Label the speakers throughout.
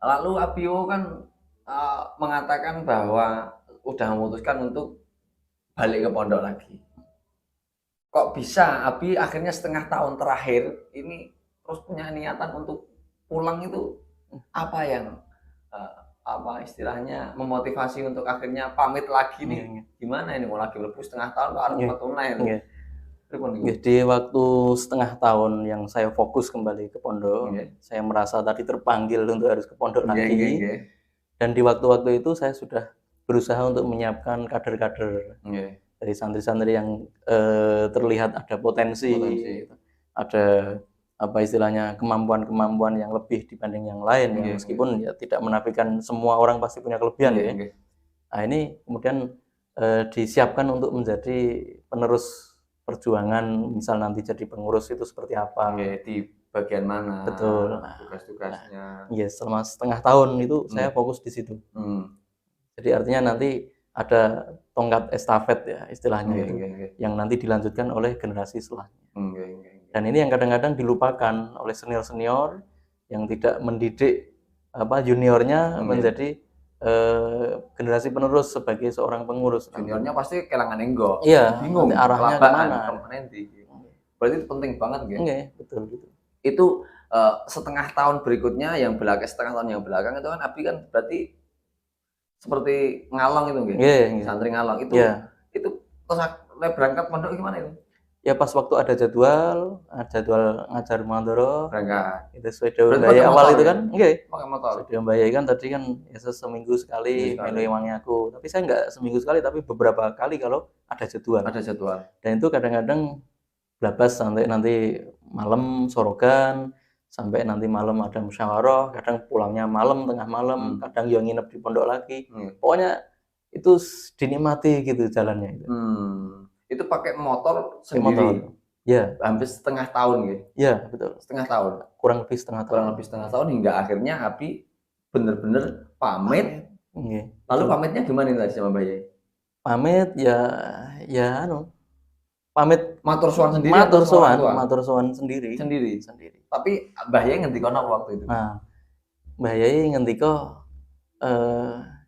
Speaker 1: Lalu Abio kan mengatakan bahwa udah memutuskan untuk balik ke pondok lagi. Kok bisa Abi akhirnya setengah tahun terakhir ini terus punya niatan untuk pulang itu apa yang apa istilahnya memotivasi untuk akhirnya pamit lagi nih? Gimana ini mau lagi lebih setengah tahun kok harus metunai?
Speaker 2: Di waktu setengah tahun yang saya fokus kembali ke pondok, saya merasa tadi terpanggil untuk harus ke pondok lagi. Dan di waktu-waktu itu saya sudah berusaha untuk menyiapkan kader-kader dari santri-santri yang terlihat ada potensi, ada apa istilahnya kemampuan-kemampuan yang lebih dibanding yang lain, ya, meskipun ya tidak menafikan semua orang pasti punya kelebihan ya. Nah ini kemudian disiapkan untuk menjadi penerus perjuangan, misal nanti jadi pengurus itu seperti apa,
Speaker 1: di bagian mana,
Speaker 2: betul,
Speaker 1: tugas-tugasnya.
Speaker 2: Iya, selama setengah tahun itu saya fokus di situ. Jadi artinya nanti ada tongkat estafet ya istilahnya itu, yang nanti dilanjutkan oleh generasi setelahnya. Dan ini yang kadang-kadang dilupakan oleh senior-senior yang tidak mendidik juniornya menjadi generasi penerus sebagai seorang pengurus.
Speaker 1: Juniornya pasti kelangan enggok.
Speaker 2: Iya,
Speaker 1: bingung
Speaker 2: arahnya kemana.
Speaker 1: Berarti itu penting banget ya.
Speaker 2: Betul.
Speaker 1: Itu setengah tahun berikutnya yang belakang, setengah tahun yang belakang itu kan Abi kan berarti seperti ngalong itu nggih. Santri ngalong itu. Itu terus berangkat pondok gimana itu?
Speaker 2: Ya pas waktu ada jadwal ngajar mandoro,
Speaker 1: berangkat.
Speaker 2: Itu sesuai Mbaya awal itu kan,
Speaker 1: pakai motor.
Speaker 2: Sesuai Mbaya kan tadi kan ya seminggu sekali melu ewangi aku. Tapi saya nggak seminggu sekali, tapi beberapa kali kalau ada jadwal. Dan itu kadang-kadang blabas sampai nanti malam sorogan, sampai nanti malam ada musyawarah, kadang pulangnya malam, tengah malam, kadang yang nginep di pondok lagi. Pokoknya itu dinikmati gitu jalannya itu.
Speaker 1: Itu pakai motor sendiri.
Speaker 2: Ya,
Speaker 1: hampir setengah tahun gitu.
Speaker 2: Ya, betul.
Speaker 1: Setengah tahun.
Speaker 2: Kurang lebih setengah tahun
Speaker 1: hingga akhirnya Abi bener-bener pamit. Lalu pamitnya gimana tadi sama Mbak Yai?
Speaker 2: Pamit pamit
Speaker 1: matur suwun sendiri.
Speaker 2: Matur suwun sendiri.
Speaker 1: Tapi Mbah Yai ngendika napa waktu itu?
Speaker 2: Nah, Mbah Yai ngendika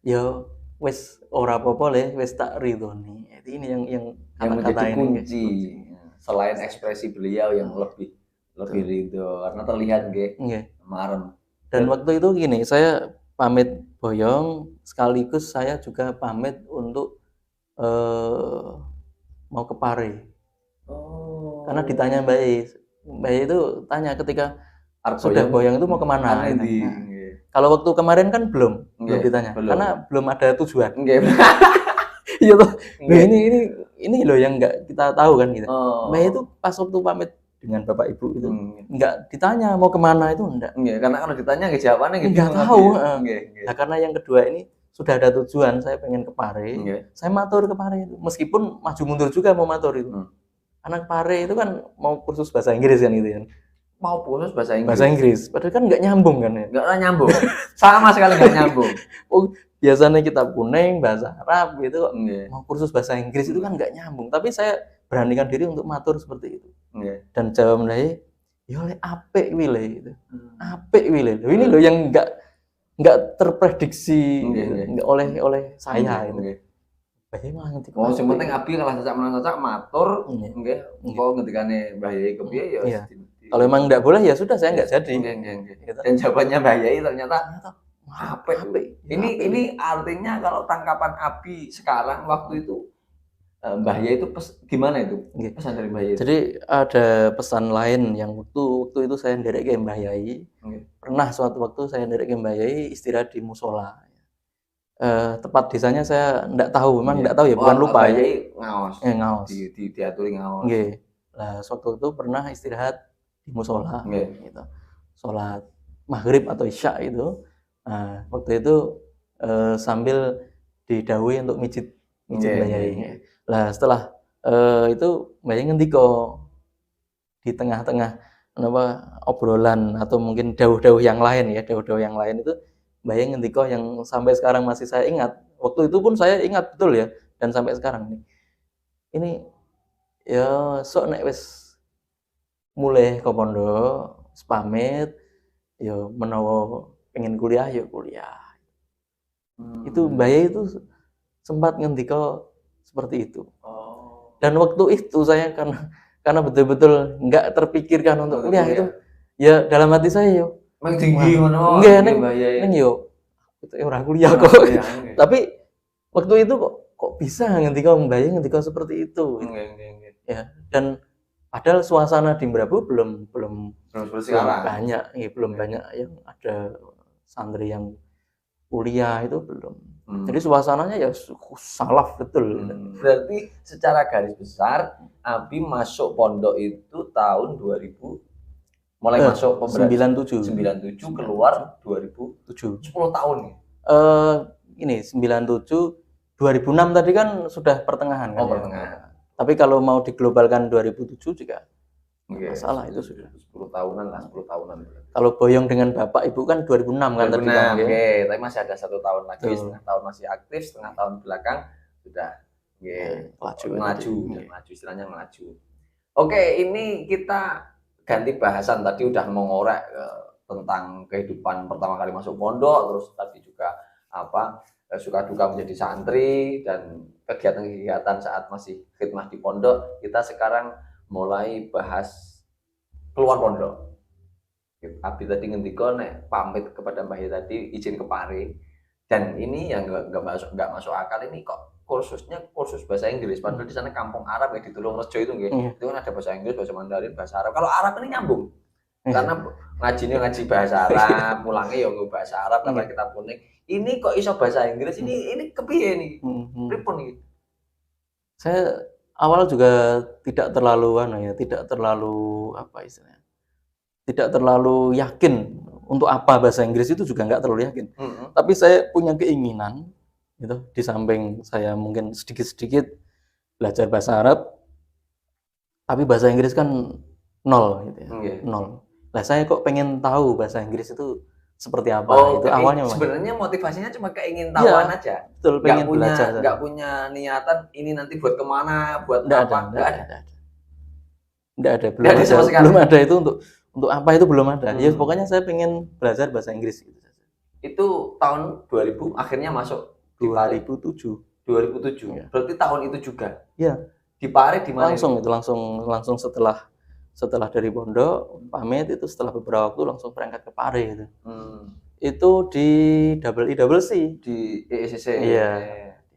Speaker 2: ya wis ora apa-apa le, wis tak ridhoni. Ini yang
Speaker 1: menjadi kunci. Selain ekspresi beliau yang lebih ridho karena terlihat nggih marem.
Speaker 2: Dan waktu itu gini, saya pamit boyong sekaligus saya juga pamit untuk mau ke Pare. Karena ditanya Mbak Yai itu tanya ketika sudah boyong itu mau kemana? Kalau waktu kemarin kan belum ditanya, karena belum ada tujuan. Iya toh. Ini loh yang nggak kita tahu kan gitu. Mbak itu pas waktu pamit dengan bapak ibu itu nggak ditanya mau kemana itu enggak.
Speaker 1: Karena kalau ditanya jawabannya
Speaker 2: nggak tahu. Nah karena yang kedua ini sudah ada tujuan, saya pengen ke Pare, saya matur ke Pare itu, meskipun maju mundur juga mau matur itu. Anak Pare itu kan mau kursus bahasa Inggris kan gitu kan.
Speaker 1: Mau kursus bahasa
Speaker 2: Inggris, padahal kan nggak nyambung kan ya.
Speaker 1: Nggak nyambung, sama sekali nggak nyambung.
Speaker 2: Biasanya kita kuning bahasa Arab gitu, mau kursus bahasa Inggris itu kan nggak nyambung. Tapi saya beranikan diri untuk matur seperti itu. Dan jawab mulai, ya oleh apik wile itu, apik wile. Ini loh yang nggak terprediksi oleh saya itu.
Speaker 1: Malah ngerti. Oh, sing penting Abi kalah cacak matur, nggih. Kok ngendikane Mbah Yai kepiye ya.
Speaker 2: Kalau emang nggak boleh ya sudah saya nggak jadi.
Speaker 1: Dan jawabannya Mbah Yai ternyata apik. Ini artinya kalau tangkapan Abi sekarang waktu itu Mbah Yai itu gimana itu? Pesan dari Mbah Yai.
Speaker 2: Jadi ada pesan lain yang waktu itu saya nderek ke Mbah Yai. Pernah suatu waktu saya nderek ke Mbah Yai istirahat di musola. Tepat desanya saya enggak tahu, memang enggak tahu ya, bukan lupa ya.
Speaker 1: Ngaos.
Speaker 2: Ngaos.
Speaker 1: Diaturi ngaos.
Speaker 2: Nggih. Lah suatu waktu pernah istirahat di musola gitu. Salat maghrib atau isya itu. Nah, waktu itu sambil didhawuhi untuk mijit Mbah Yai. Lah setelah itu Mbah Yai ngendika di tengah-tengah obrolan atau mungkin dawuh-dawuh yang lain ya, dawuh-dawuh yang lain itu Mbah Yai ngendika yang sampai sekarang masih saya ingat. Waktu itu pun saya ingat betul ya, dan sampai sekarang nih. Ini ya sok nek wis mulai ke pondok, pamit ya menawa pengen kuliah yuk kuliah. Itu Mbah Yai itu sempat ngendika seperti itu. Dan waktu itu saya karena betul-betul nggak terpikirkan untuk kuliah itu, ya dalam hati saya yo
Speaker 1: tinggi ngono.
Speaker 2: Enggak neng yo itu orang kuliah kok. Tapi waktu itu kok bisa ngendika Mbah Yai ngendika seperti itu. Ya, dan padahal suasana di Merabu belum banyak, belum banyak yang ada santri yang kuliah itu belum. Jadi suasananya ya salaf betul.
Speaker 1: Berarti secara garis besar Abi masuk pondok itu tahun 2000, mulai masuk 97 keluar 2007, 10 tahun ya.
Speaker 2: Ini 97 2006 tadi kan sudah pertengahan kan.
Speaker 1: Pertengahan.
Speaker 2: Tapi kalau mau diglobalkan 2007 juga masalah itu sudah
Speaker 1: 10 tahunan lah, 10 tahunan.
Speaker 2: Kalau boyong dengan bapak ibu kan 2006 kan tadi kan.
Speaker 1: Tapi masih ada 1 tahun lagi, setengah tahun masih aktif, setengah tahun belakang sudah melaju, istilahnya melaju. Oke, ini kita ganti bahasan, tadi udah mengorek tentang kehidupan pertama kali masuk pondok, terus tadi juga suka duka menjadi santri dan kegiatan-kegiatan saat masih khidmah di pondok. Kita sekarang mulai bahas keluar pondok. Abi tadi ngendika nek pamit kepada Mbah Yai tadi izin ke Pare, dan ini yang nggak masuk akal, ini kok kursusnya kursus bahasa Inggris, padahal di sana kampung Arab ya, di Tulungrejo itu itu kan ada bahasa Inggris, bahasa Mandarin, bahasa Arab. Kalau Arab ini nyambung karena ngaji bahasa Arab, pulangnya ya bahasa Arab karena kita kuning. Ini kok iso bahasa Inggris, ini kepiye nih? Pripun nih?
Speaker 2: Saya awal juga tidak terlalu tidak terlalu yakin untuk apa bahasa Inggris itu, juga nggak terlalu yakin. Tapi saya punya keinginan gitu, di samping saya mungkin sedikit-sedikit belajar bahasa Arab, tapi bahasa Inggris kan nol gitu ya. Nol. Lah saya kok pengen tahu bahasa Inggris itu seperti apa. Itu awalnya
Speaker 1: sebenarnya motivasinya cuma keingin tahuan aja.
Speaker 2: Betul, pengen belajar.
Speaker 1: Nggak punya niatan ini nanti buat kemana, buat
Speaker 2: nggak
Speaker 1: apa?
Speaker 2: Nggak ada. Belum ada itu untuk apa itu belum ada. Ya pokoknya saya pengen belajar bahasa Inggris gitu.
Speaker 1: Itu tahun 2000 akhirnya masuk
Speaker 2: 2007.
Speaker 1: Ya. Berarti tahun itu juga.
Speaker 2: Iya.
Speaker 1: Di Pare di mana?
Speaker 2: Langsung setelah dari pondok pamit itu, setelah beberapa waktu langsung berangkat ke Pare gitu. Itu di IEC
Speaker 1: di EECC.
Speaker 2: Iya.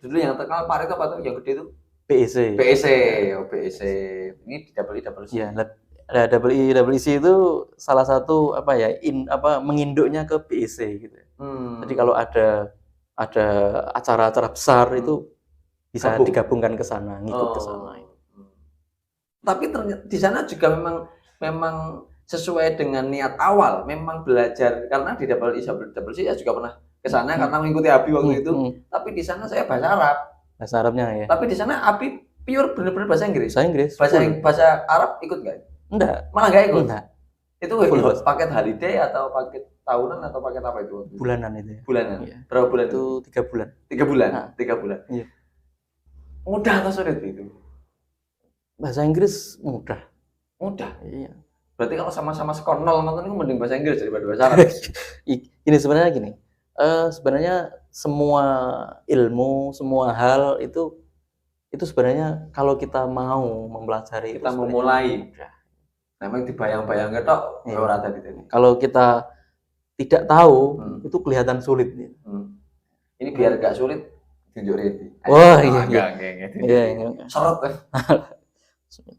Speaker 1: Dulu yang terkenal Pare itu apa tuh? Yang gede itu?
Speaker 2: BEC.
Speaker 1: BEC. Ini di IEC.
Speaker 2: Iya, IEC itu salah satu menginduknya ke BEC gitu. Jadi kalau ada acara-acara besar itu bisa digabungkan ke sana, ngikut ke sana.
Speaker 1: Tapi di sana juga memang sesuai dengan niat awal, memang belajar, karena di IEC saya juga pernah ke sana karena mengikuti Abi waktu itu. Tapi di sana saya bahasa Arab.
Speaker 2: Bahasa Arabnya ya.
Speaker 1: Tapi di sana Abi pure bener-bener bahasa Inggris.
Speaker 2: Bahasa
Speaker 1: Arab ikut nggak?
Speaker 2: Enggak.
Speaker 1: Malah nggak ikut.
Speaker 2: Enggak.
Speaker 1: Itu paket holiday atau paket tahunan atau paket apa itu?
Speaker 2: Bulanan itu.
Speaker 1: Bulanan.
Speaker 2: Iya.
Speaker 1: Berapa bulan
Speaker 2: itu? 3 bulan.
Speaker 1: 3 bulan. Nah. 3 bulan.
Speaker 2: Iya.
Speaker 1: Mudah atau sulit itu?
Speaker 2: Bahasa Inggris mudah.
Speaker 1: Iya. Berarti kalau sama-sama skor 0 nonton itu mending bahasa Inggris daripada bahasa Arab.
Speaker 2: Ini sebenarnya semua ilmu, semua hal itu sebenarnya kalau kita mau mempelajari,
Speaker 1: kita memulai. Memang dibayang-bayang ketok ora tadi.
Speaker 2: Kalau kita tidak tahu itu kelihatan sulit.
Speaker 1: Ini biar gak sulit tunjuk ready.
Speaker 2: Wah, iya.
Speaker 1: Seret.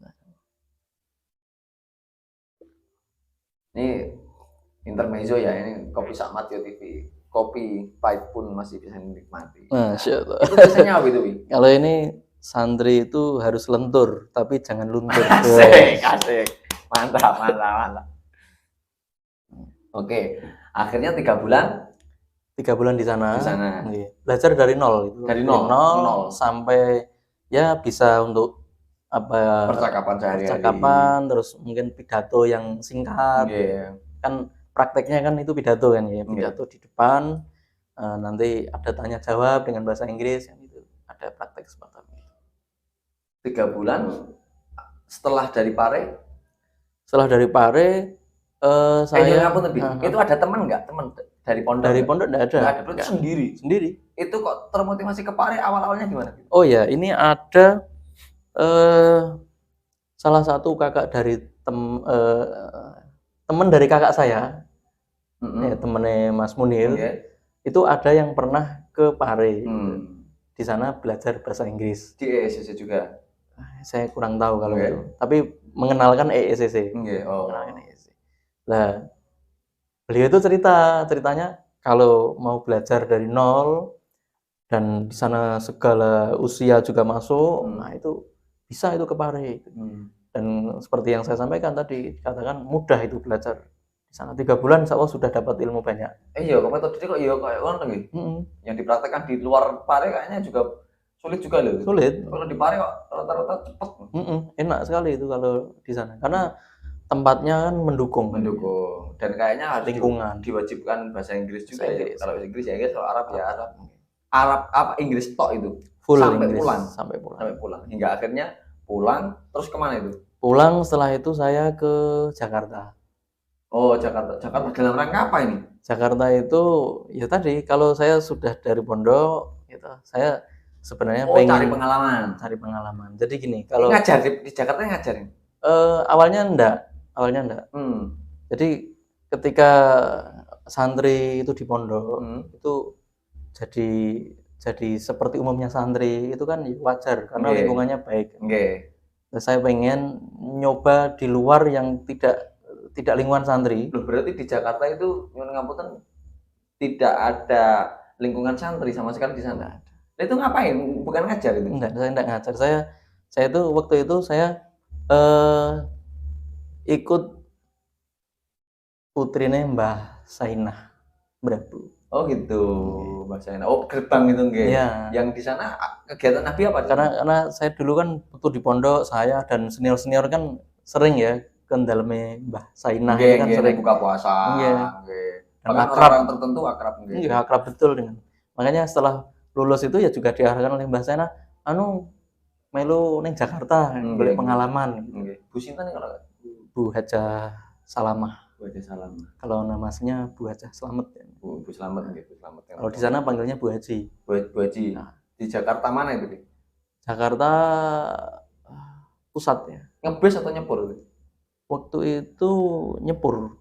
Speaker 1: Ini intermezzo ya, ini kopi Sakmat Yo TV. Kopi pahit pun masih bisa dinikmati.
Speaker 2: Masya Allah.
Speaker 1: Itu biasanya apa itu, Wi?
Speaker 2: Kalau ini santri itu harus lentur, tapi jangan luntur.
Speaker 1: Asik. Mantap. Oke, akhirnya 3 bulan.
Speaker 2: 3 bulan di sana. Belajar dari nol.
Speaker 1: Dari nol
Speaker 2: sampai ya bisa untuk
Speaker 1: percakapan,
Speaker 2: terus mungkin pidato yang singkat. Kan prakteknya kan itu pidato kan ya, pidato di depan, nanti ada tanya jawab dengan bahasa Inggris, yang itu ada praktek semacam itu.
Speaker 1: 3 bulan setelah dari Pare
Speaker 2: saya
Speaker 1: itu ada teman nggak? dari pondok?
Speaker 2: Dari pondok enggak ada.
Speaker 1: Enggak ada, berarti sendiri.
Speaker 2: Sendiri.
Speaker 1: Itu kok termotivasi ke Pare awal-awalnya gimana?
Speaker 2: Oh ya, ini ada salah satu kakak dari teman dari kakak saya, ya, temennya Mas Munir, itu ada yang pernah ke Pare. Di sana belajar bahasa Inggris.
Speaker 1: Di ESCC juga?
Speaker 2: Saya kurang tahu kalau itu. Tapi mengenalkan ESCC.
Speaker 1: Mengenalkan
Speaker 2: ESCC. Nah, beliau itu ceritanya kalau mau belajar dari nol dan di sana segala usia juga masuk, nah itu bisa itu ke Pare. Dan seperti yang saya sampaikan tadi, katakan mudah itu belajar di sana 3 bulan, insya Allah sudah dapat ilmu banyak.
Speaker 1: Iya, metode kok iya kayak orang lagi. Yang dipraktekkan di luar Pare kayaknya juga sulit juga loh.
Speaker 2: Sulit.
Speaker 1: Kalau di Pare kok rata-rata cepet.
Speaker 2: Enak sekali itu kalau di sana, karena tempatnya kan mendukung.
Speaker 1: Dan kayaknya harus
Speaker 2: lingkungan
Speaker 1: diwajibkan bahasa Inggris juga. Kalau Inggris ya Inggris, kalau Arab ya Arab apa Inggris tok itu.
Speaker 2: Full
Speaker 1: sampai
Speaker 2: Inggris.
Speaker 1: pulang.
Speaker 2: Sampai pulang.
Speaker 1: Hingga akhirnya pulang, terus kemana itu?
Speaker 2: Pulang setelah itu saya ke Jakarta.
Speaker 1: Oh, Jakarta. Jakarta dalam rangka apa ini?
Speaker 2: Jakarta itu ya tadi, kalau saya sudah dari pondok gitu, saya sebenarnya pengen cari pengalaman. Jadi gini, kalau
Speaker 1: ngajar di Jakarta ngajarin?
Speaker 2: Awalnya enggak. Jadi ketika santri itu di pondok itu jadi seperti umumnya santri itu kan wajar karena lingkungannya baik. Nah, saya pengen nyoba di luar yang tidak lingkungan santri.
Speaker 1: Loh, berarti di Jakarta itu nyuwun ngapunten tidak ada lingkungan santri sama sekali di sana. Nah, itu ngapain? Bukan ngajar itu?
Speaker 2: Enggak, saya enggak ngajar. Saya itu waktu itu saya ikut putrinya Mbah Sainah Brabu.
Speaker 1: Oh gitu, Mbah Sainah. Oh, gerbang itu nggih.
Speaker 2: Ya.
Speaker 1: Yang di sana kegiatan Nabi apa?
Speaker 2: Karena saya dulu kan waktu di pondok, saya dan senior-senior kan sering ya ke dalamnya Mbah Sainah kan sering
Speaker 1: buka puasa.
Speaker 2: Dan akrab.
Speaker 1: Orang tertentu akrab nggih.
Speaker 2: Iya, akrab betul dengan. Makanya setelah lulus itu ya juga diarahkan oleh Mbah Sainah, melu ning Jakarta, golek pengalaman.
Speaker 1: Bu sinten kalau
Speaker 2: Bu Hajah Salamah.
Speaker 1: Bu Hajah Salamah.
Speaker 2: Kalau namanya Bu Hajah Slamet ya.
Speaker 1: Bu Slamet nggih, Bu Slamet.
Speaker 2: Kalau di sana panggilnya Bu Haji.
Speaker 1: Bu Haji. Nah, di Jakarta mana itu, Dik?
Speaker 2: Jakarta pusat ya.
Speaker 1: Ngebus atau nyepur?
Speaker 2: Waktu itu nyepur.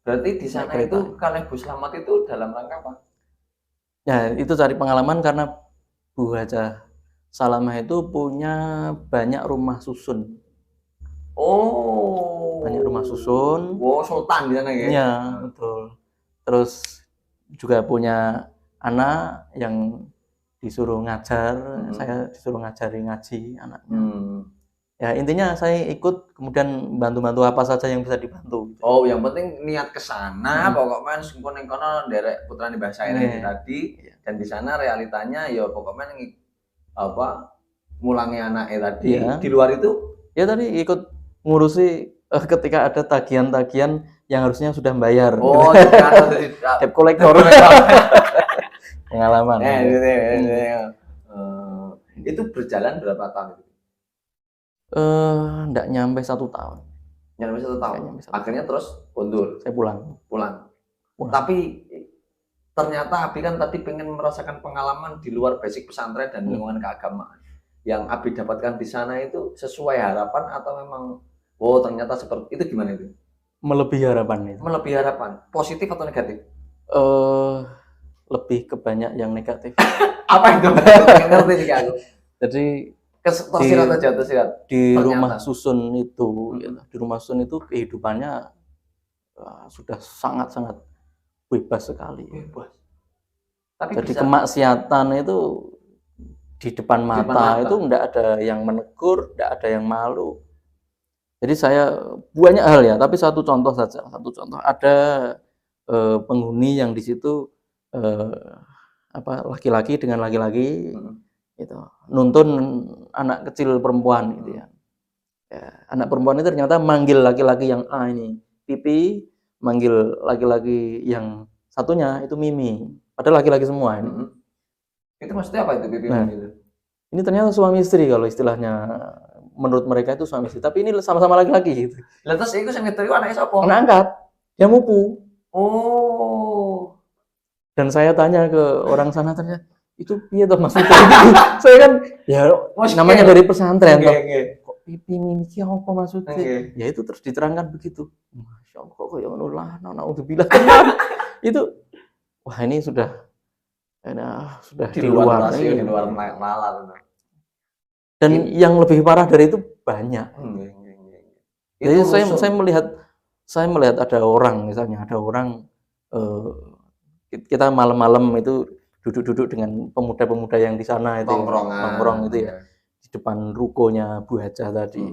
Speaker 1: Berarti di sana itu kalau Bu Slamet itu dalam rangka apa?
Speaker 2: Ya, itu cari pengalaman karena Bu Hajah Salamah itu punya banyak rumah susun.
Speaker 1: Oh,
Speaker 2: banyak rumah susun.
Speaker 1: Oh, sultan di sana ya?
Speaker 2: Iya, betul. Terus juga punya anak yang disuruh ngajar, saya disuruh ngaji anaknya. Ya intinya saya ikut, kemudian bantu-bantu apa saja yang bisa dibantu.
Speaker 1: Oh, yang penting niat ke sana, pokoknya sempun ning kono nderek putrane Mbah Sainah tadi, dan di sana realitanya ya pokoknya mulangi anaknya tadi. Di luar itu
Speaker 2: ya tadi ikut ngurusi ketika ada tagihan-tagihan yang harusnya sudah bayar.
Speaker 1: Oh, gitu.
Speaker 2: Debt collector. Pengalaman.
Speaker 1: Itu berjalan berapa tahun?
Speaker 2: Enggak nyampe 1 tahun.
Speaker 1: Nyampe 1 tahun. Akhirnya terus mundur.
Speaker 2: Saya pulang.
Speaker 1: Tapi ternyata Abi kan tadi pengen merasakan pengalaman di luar basic pesantren dan lingkungan keagamaan. Yang Abi dapatkan di sana itu sesuai harapan atau memang ternyata seperti itu, gimana itu?
Speaker 2: Melebihi harapan itu.
Speaker 1: Melebihi harapan. Positif atau negatif?
Speaker 2: Lebih ke banyak yang negatif.
Speaker 1: Apa itu? Ngerti sih aku.
Speaker 2: Jadi
Speaker 1: tersirat.
Speaker 2: Di rumah susun itu, di rumah susun itu kehidupannya sudah sangat-sangat bebas sekali. Tapi jadi kemaksiatan itu di depan mata itu enggak ada yang menegur, enggak ada yang malu. Jadi saya banyak hal ya, tapi satu contoh saja. Ada penghuni yang di situ laki-laki dengan laki-laki gitu, nuntun anak kecil perempuan gitu ya. Anak perempuan itu ternyata manggil laki-laki yang A ini pipi, manggil laki-laki yang satunya itu mimi, padahal laki-laki semua ini.
Speaker 1: Itu maksudnya apa itu pipi mimi itu?
Speaker 2: Ini ternyata suami istri kalau istilahnya, menurut mereka itu suami istri, tapi ini sama-sama laki-laki gitu.
Speaker 1: Lantas itu sing ngederi anake sapa?
Speaker 2: Anak angkat, dia mupu.
Speaker 1: Oh.
Speaker 2: Dan saya tanya ke orang sana ternyata itu piye toh maksudnya? Saya kan ya namanya dari pesantren toh. Kok pipi mimi ki apa maksudnya? Ya itu terus diterangkan begitu. Masya Allah kok yang nulah, naudzubillah. Itu wah ini sudah
Speaker 1: di luar rasio, di luar nalar.
Speaker 2: Dan yang lebih parah dari itu banyak. Jadi saya melihat ada orang, misalnya ada orang kita malam-malam itu duduk-duduk dengan pemuda-pemuda yang di sana itu nongkrong itu ya di depan rukonya Bu Haja tadi.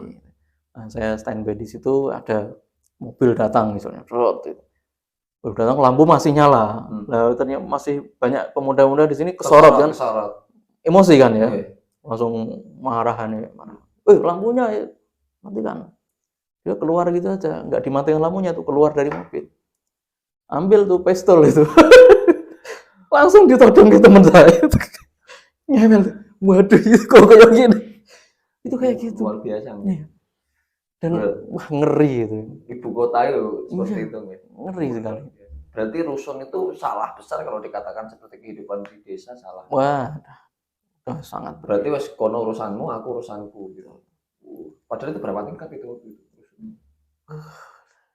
Speaker 2: Nah, saya standby di situ, ada mobil datang misalnya, mobil datang lampu masih nyala, lah ternyata masih banyak pemuda-pemuda di sini kesorot kan, emosi kan ya, langsung marahan ya, lampunya matikan. Dia keluar gitu aja, nggak dimatiin lampunya tuh, keluar dari mobil, ambil tuh pistol itu, langsung ditodong ke teman saya, nyamel, waduh itu kok kayak gini, itu kayak gitu,
Speaker 1: luar biasa.
Speaker 2: Dan wah ngeri itu.
Speaker 1: Ibu kota itu seperti itu,
Speaker 2: ngeri sekali.
Speaker 1: Berarti rusun itu salah besar kalau dikatakan seperti kehidupan di desa, salah.
Speaker 2: Wah, sangat.
Speaker 1: Berarti wes kono urusanmu, aku urusanku gitu. Padahal itu berapa tingkat itu?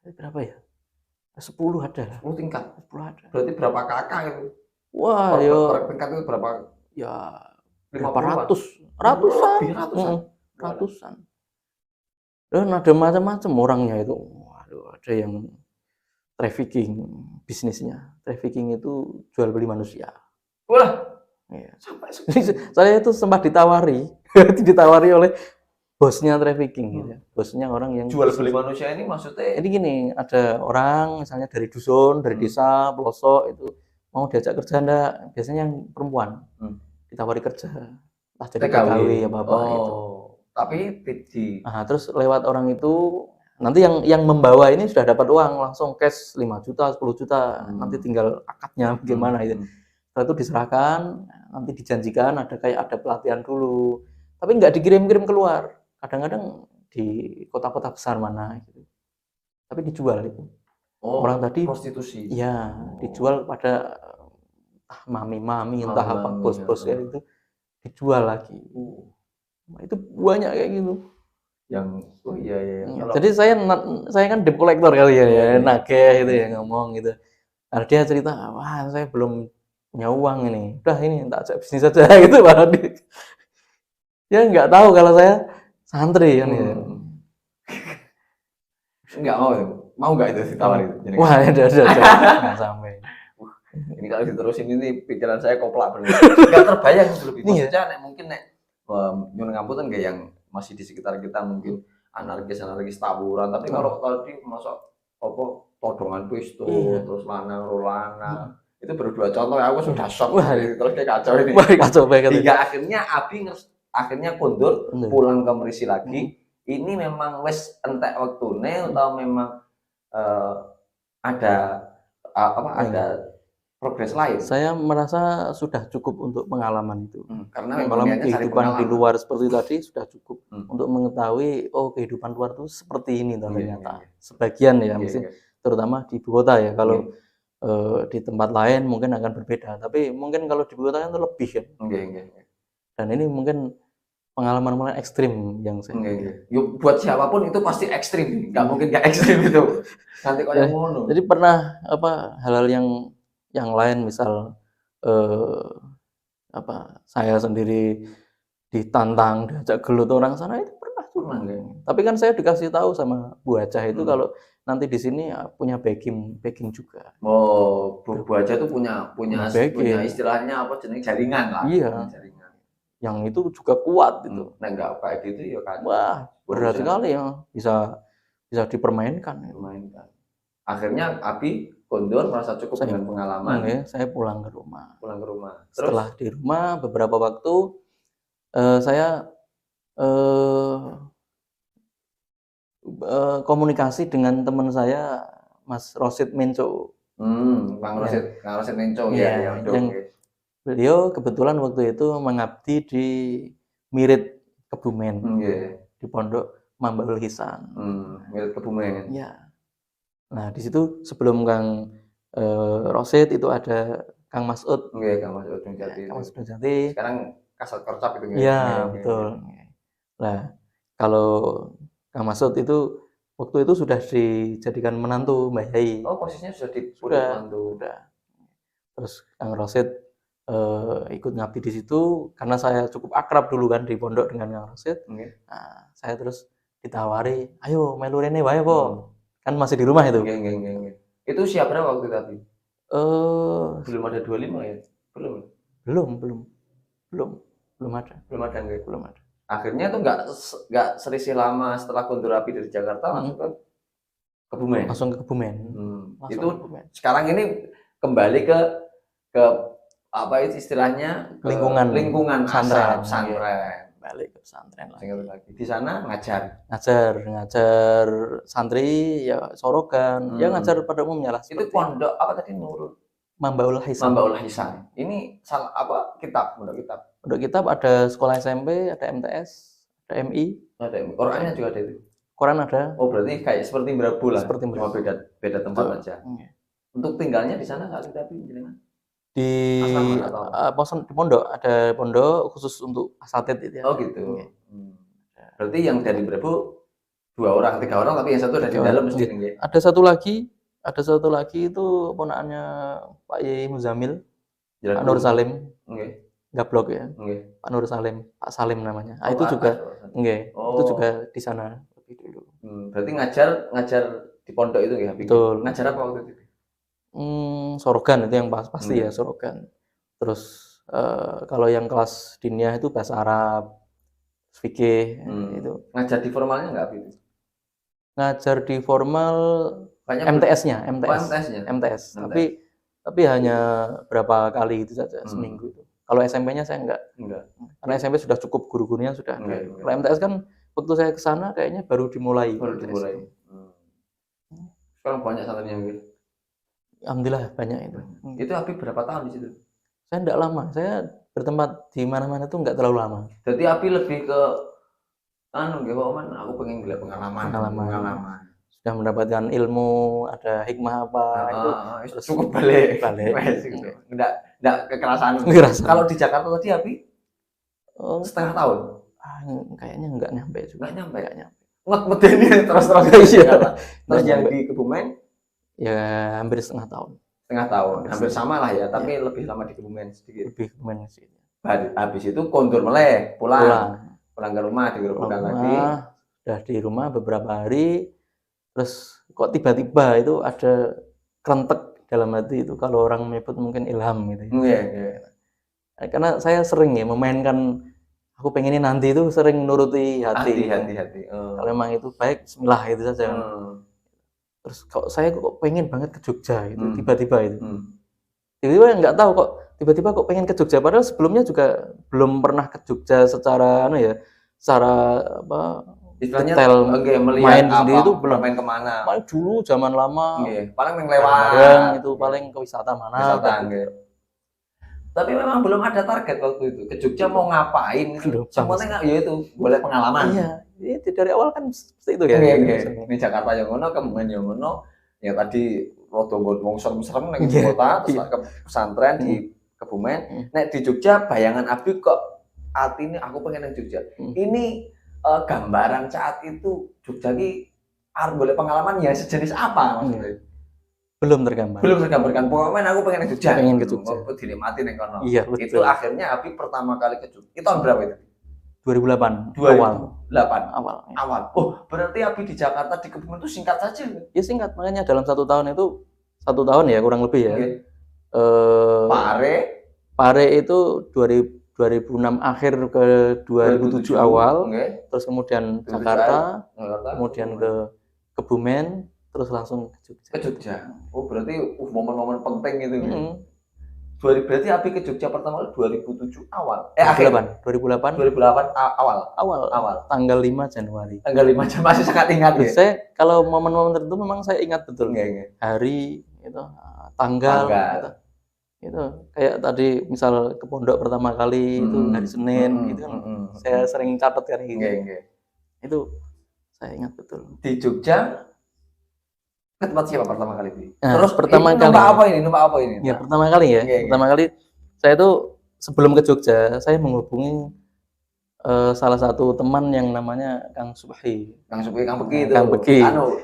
Speaker 2: Berapa ya? 10 ada.
Speaker 1: 10 tingkat.
Speaker 2: 10 ada.
Speaker 1: Berarti berapa kakak itu?
Speaker 2: Wah,
Speaker 1: per tingkat itu berapa?
Speaker 2: Ya,
Speaker 1: 500.
Speaker 2: Ratusan. Dan ada macam-macam orangnya itu. Waduh, ada yang trafficking bisnisnya. Trafficking itu jual beli manusia.
Speaker 1: Wah.
Speaker 2: Ya. Saya itu sempat ditawari oleh bosnya trafficking gitu. Bosnya orang yang
Speaker 1: jual beli manusia ini maksudnya?
Speaker 2: Jadi gini, ada orang misalnya dari dusun, dari desa, pelosok itu mau diajak kerja enggak? Biasanya yang perempuan. Ditawari kerja. Entah jadi TKW apa itu.
Speaker 1: Tapi
Speaker 2: nah, terus lewat orang itu nanti yang membawa ini sudah dapat uang langsung cash 5 juta, 10 juta. Nanti tinggal akadnya bagaimana itu. Setelah itu diserahkan, nanti dijanjikan ada pelatihan dulu. Tapi nggak dikirim-kirim keluar. Kadang-kadang di kota-kota besar mana gitu. Tapi dijual itu. Orang tadi
Speaker 1: prostitusi.
Speaker 2: Ya, dijual pada mami-mami entah apa bos-bos ya itu dijual lagi. Itu banyak kayak gitu.
Speaker 1: Yang iya.
Speaker 2: Jadi saya kan debt collector kali ya, nagih itu ya ngomong gitu. Nah, dia cerita, wah saya belum punya uang ini. Udah ini tak ajak bisnis saja gitu Pak. Dia nggak tahu kalau saya santri kan ya.
Speaker 1: Nggak mau nggak itu ditawari?
Speaker 2: Wah, ada nggak sampai.
Speaker 1: Ini kalau diterusin ini pikiran saya koplak bener. Nggak terbayang lebih maksudnya mungkin nyuwun ngapunten kayak yang masih di sekitar kita mungkin anarkis tawuran, tapi kalau tadi masuk apa todongan pistol terus lanang itu baru 2 contoh ya, aku sudah shock terus kayak kacau ini.
Speaker 2: Kacau banget.
Speaker 1: Hingga akhirnya Abi kondur pulang ke Merisi lagi. Ini memang wes entek waktune atau memang ada progres lain?
Speaker 2: Saya merasa sudah cukup untuk pengalaman itu.
Speaker 1: Karena
Speaker 2: pengalaman kehidupan di luar seperti tadi sudah cukup untuk mengetahui kehidupan luar itu seperti ini ternyata. Sebagian ya, mungkin terutama di ibu kota ya. Kalau di tempat lain mungkin akan berbeda, tapi mungkin kalau di ibu kota itu lebih kan. Dan ini mungkin pengalaman ekstrim yang saya.
Speaker 1: Buat siapapun itu pasti ekstrim, nggak mungkin nggak ekstrim itu. Nanti kok yang ngono.
Speaker 2: Jadi pernah hal-hal yang lain, misal saya sendiri ditantang diajak gelut orang sana, itu pernah. Tapi kan saya dikasih tahu sama Bu Haja itu kalau nanti di sini punya backing juga.
Speaker 1: Bu Haja itu punya istilahnya apa jenis jaringan lah.
Speaker 2: Iya. Jaringan. Yang itu juga kuat gitu.
Speaker 1: Nah nggak kayak gitu ya kan.
Speaker 2: Wah, berat sekali ya, bisa dipermainkan.
Speaker 1: Akhirnya Abi kondur merasa cukup dengan pengalaman.
Speaker 2: Saya pulang ke rumah.
Speaker 1: Terus?
Speaker 2: Setelah di rumah beberapa waktu saya komunikasi dengan teman saya, Mas Rosid Menco.
Speaker 1: Bang Rosid Menco ya.
Speaker 2: Beliau kebetulan waktu itu mengabdi di Mirit Kebumen, di Pondok Mambaul Hisan.
Speaker 1: Mirit Kebumen.
Speaker 2: Ya. Nah di situ sebelum Kang Rosid itu ada Kang Masud.
Speaker 1: Nggih, Kang Masud Jati.
Speaker 2: Kang Masud Jati.
Speaker 1: Sekarang Kasat Korcap itu nggih.
Speaker 2: Iya, betul. Nah, kalau Kang Masud itu waktu itu sudah dijadikan menantu Mbak Yai.
Speaker 1: Oh, posisinya sudah di
Speaker 2: menantu. Sudah. Terus Kang Rosid ikut ngabdi di situ karena saya cukup akrab dulu kan di pondok dengan Kang Rosid. Nah, saya terus ditawari, ayo melu rene wae po. Kan masih di rumah itu.
Speaker 1: Nggih. Itu siap berapa waktu tadi? Belum ada 25 ya? Belum ada nggih.
Speaker 2: Belum ada.
Speaker 1: Akhirnya tuh nggak selisih lama setelah kondur api dari Jakarta langsung ke Kebumen.
Speaker 2: Langsung ke Kebumen.
Speaker 1: Itu Kebumen. Sekarang ini kembali ke apa istilahnya lingkungan pesantren.
Speaker 2: Balik ke pesantren
Speaker 1: lagi. Di sana ngajar
Speaker 2: santri ya sorokan, ya ngajar pada umumnya lah.
Speaker 1: Itu pondok apa tadi Nurul?
Speaker 2: Mambaul
Speaker 1: Hisan. Ini salah apa pondok kitab?
Speaker 2: Pondok kitab ada sekolah SMP, ada MTS, ada MI.
Speaker 1: Qurannya juga ada itu.
Speaker 2: Quran ada.
Speaker 1: Oh, berarti kayak seperti Merabu lah.
Speaker 2: Seperti
Speaker 1: cuma beda tempat aja. Untuk tinggalnya di sana kali tapi gimana?
Speaker 2: Di pondok ada pondok khusus untuk asatid itu ya.
Speaker 1: Oh gitu. Berarti yang dari Merabu 2 orang 3 orang tapi yang satu ada di dalam mesti tinggi.
Speaker 2: Ada satu lagi itu ponakannya Pak Yai Muzamil, Pak Nur Salim. Gablok ya. Pak Nur Salim, Pak Salim namanya. Itu juga itu juga di sana lebih dulu.
Speaker 1: Berarti ngajar di pondok itu ya?
Speaker 2: Betul.
Speaker 1: Ngajar apa waktu itu?
Speaker 2: Sorogan itu yang pasti ya, sorogan. Terus kalau yang kelas diniyah itu bahasa Arab, fikih itu.
Speaker 1: Ngajar di formalnya enggak gitu?
Speaker 2: Ngajar di formal MTS-nya. Tapi hanya berapa kali itu saja seminggu itu. Kalau SMP-nya saya enggak. Karena SMP sudah cukup, guru-gurunya sudah enggak. Kalau MTS kan waktu saya ke sana kayaknya baru dimulai.
Speaker 1: Sekarang banyak santri yang gitu.
Speaker 2: Alhamdulillah banyak itu.
Speaker 1: Itu Abi berapa tahun di situ?
Speaker 2: Saya enggak lama. Saya bertempat di mana-mana tuh enggak terlalu lama.
Speaker 1: Jadi Abi lebih ke aku pengen gila pengalaman.
Speaker 2: Sudah mendapatkan ilmu, ada hikmah apa
Speaker 1: itu cukup balik. Enggak kekerasan. Kalau di Jakarta tadi Abi setengah tahun.
Speaker 2: Kayaknya enggak nyampe juga.
Speaker 1: Enggak nyampe. Ngedeni terus terus yang di Kebumen
Speaker 2: ya hampir setengah tahun.
Speaker 1: Hampir sama lah ya, tapi lebih lama di Kebumen sedikit.
Speaker 2: Lebih Kebumen sih.
Speaker 1: Habis itu kondur meleh, pulang ke rumah, di rumah lagi.
Speaker 2: Sudah di rumah beberapa hari, terus kok tiba-tiba itu ada kerentek dalam hati itu, kalau orang menyebut mungkin ilham gitu. Karena saya sering ya memainkan, aku pengen nanti itu sering nuruti hati. Kalau memang itu baik, bismillah itu saja. Terus saya kok pengen banget ke Jogja itu tiba-tiba itu. Tiba-tiba nggak tahu kok tiba-tiba kok pengen ke Jogja, padahal sebelumnya juga belum pernah ke Jogja secara secara apa
Speaker 1: istilahnya
Speaker 2: main sendiri itu belum.
Speaker 1: Main kemana?
Speaker 2: Paling dulu zaman lama.
Speaker 1: Paling lewat
Speaker 2: itu paling ke wisata mana.
Speaker 1: Tapi memang belum ada target waktu itu. Ke Jogja mau ngapain? Semuanya ya itu boleh pengalaman.
Speaker 2: Iya, dari awal kan seperti itu ya.
Speaker 1: Ini Jakarta yang ngono, Kebumen yang ngono. Ya tadi rodo wong serem-serem nang kota, terus ke pesantren di Kebumen. Nek di Jogja bayangan Abi kok artinya aku pengen nang Jogja. Ini gambaran saat itu Jogja ki arep golek pengalaman ya sejenis apa maksudnya? Belum tergambarkan. Pokoknya aku pengen ke Jogja.
Speaker 2: Pengen ke Jogja.
Speaker 1: Mau dinikmati ning kono.
Speaker 2: Iya,
Speaker 1: itu akhirnya Abi pertama kali ke Jogja. Itu tahun berapa itu?
Speaker 2: 2008. Awal.
Speaker 1: Oh, berarti Abi di Jakarta di Kebumen itu singkat saja.
Speaker 2: Ya singkat, makanya dalam 1 tahun itu 1 tahun ya kurang lebih ya. Pare itu 2006 akhir ke 2007 awal. Terus kemudian Jakarta, kemudian ke Kebumen, terus langsung
Speaker 1: ke Jogja. Oh, berarti momen-momen penting itu. Berarti Abi ke Jogja pertama kali 2007 awal.
Speaker 2: 2008
Speaker 1: awal.
Speaker 2: Tanggal 5 Januari.
Speaker 1: Masih sangat ingat ya.
Speaker 2: Saya kalau momen-momen tertentu memang saya ingat betul. Hari itu, tanggal itu kayak tadi misal ke pondok pertama kali itu hari Senin gitu kan. Saya sering catat kan gitu. Itu saya ingat betul.
Speaker 1: Di Jogja Ke tempat siapa pertama kali itu?
Speaker 2: Nah,
Speaker 1: Terus
Speaker 2: pertama kali
Speaker 1: numpak apa ini?
Speaker 2: Ya, pertama kali ya. Pertama kali saya itu sebelum ke Jogja, saya menghubungi salah satu teman yang namanya Kang Subhi.
Speaker 1: Kang Beki itu.
Speaker 2: Kang Beki.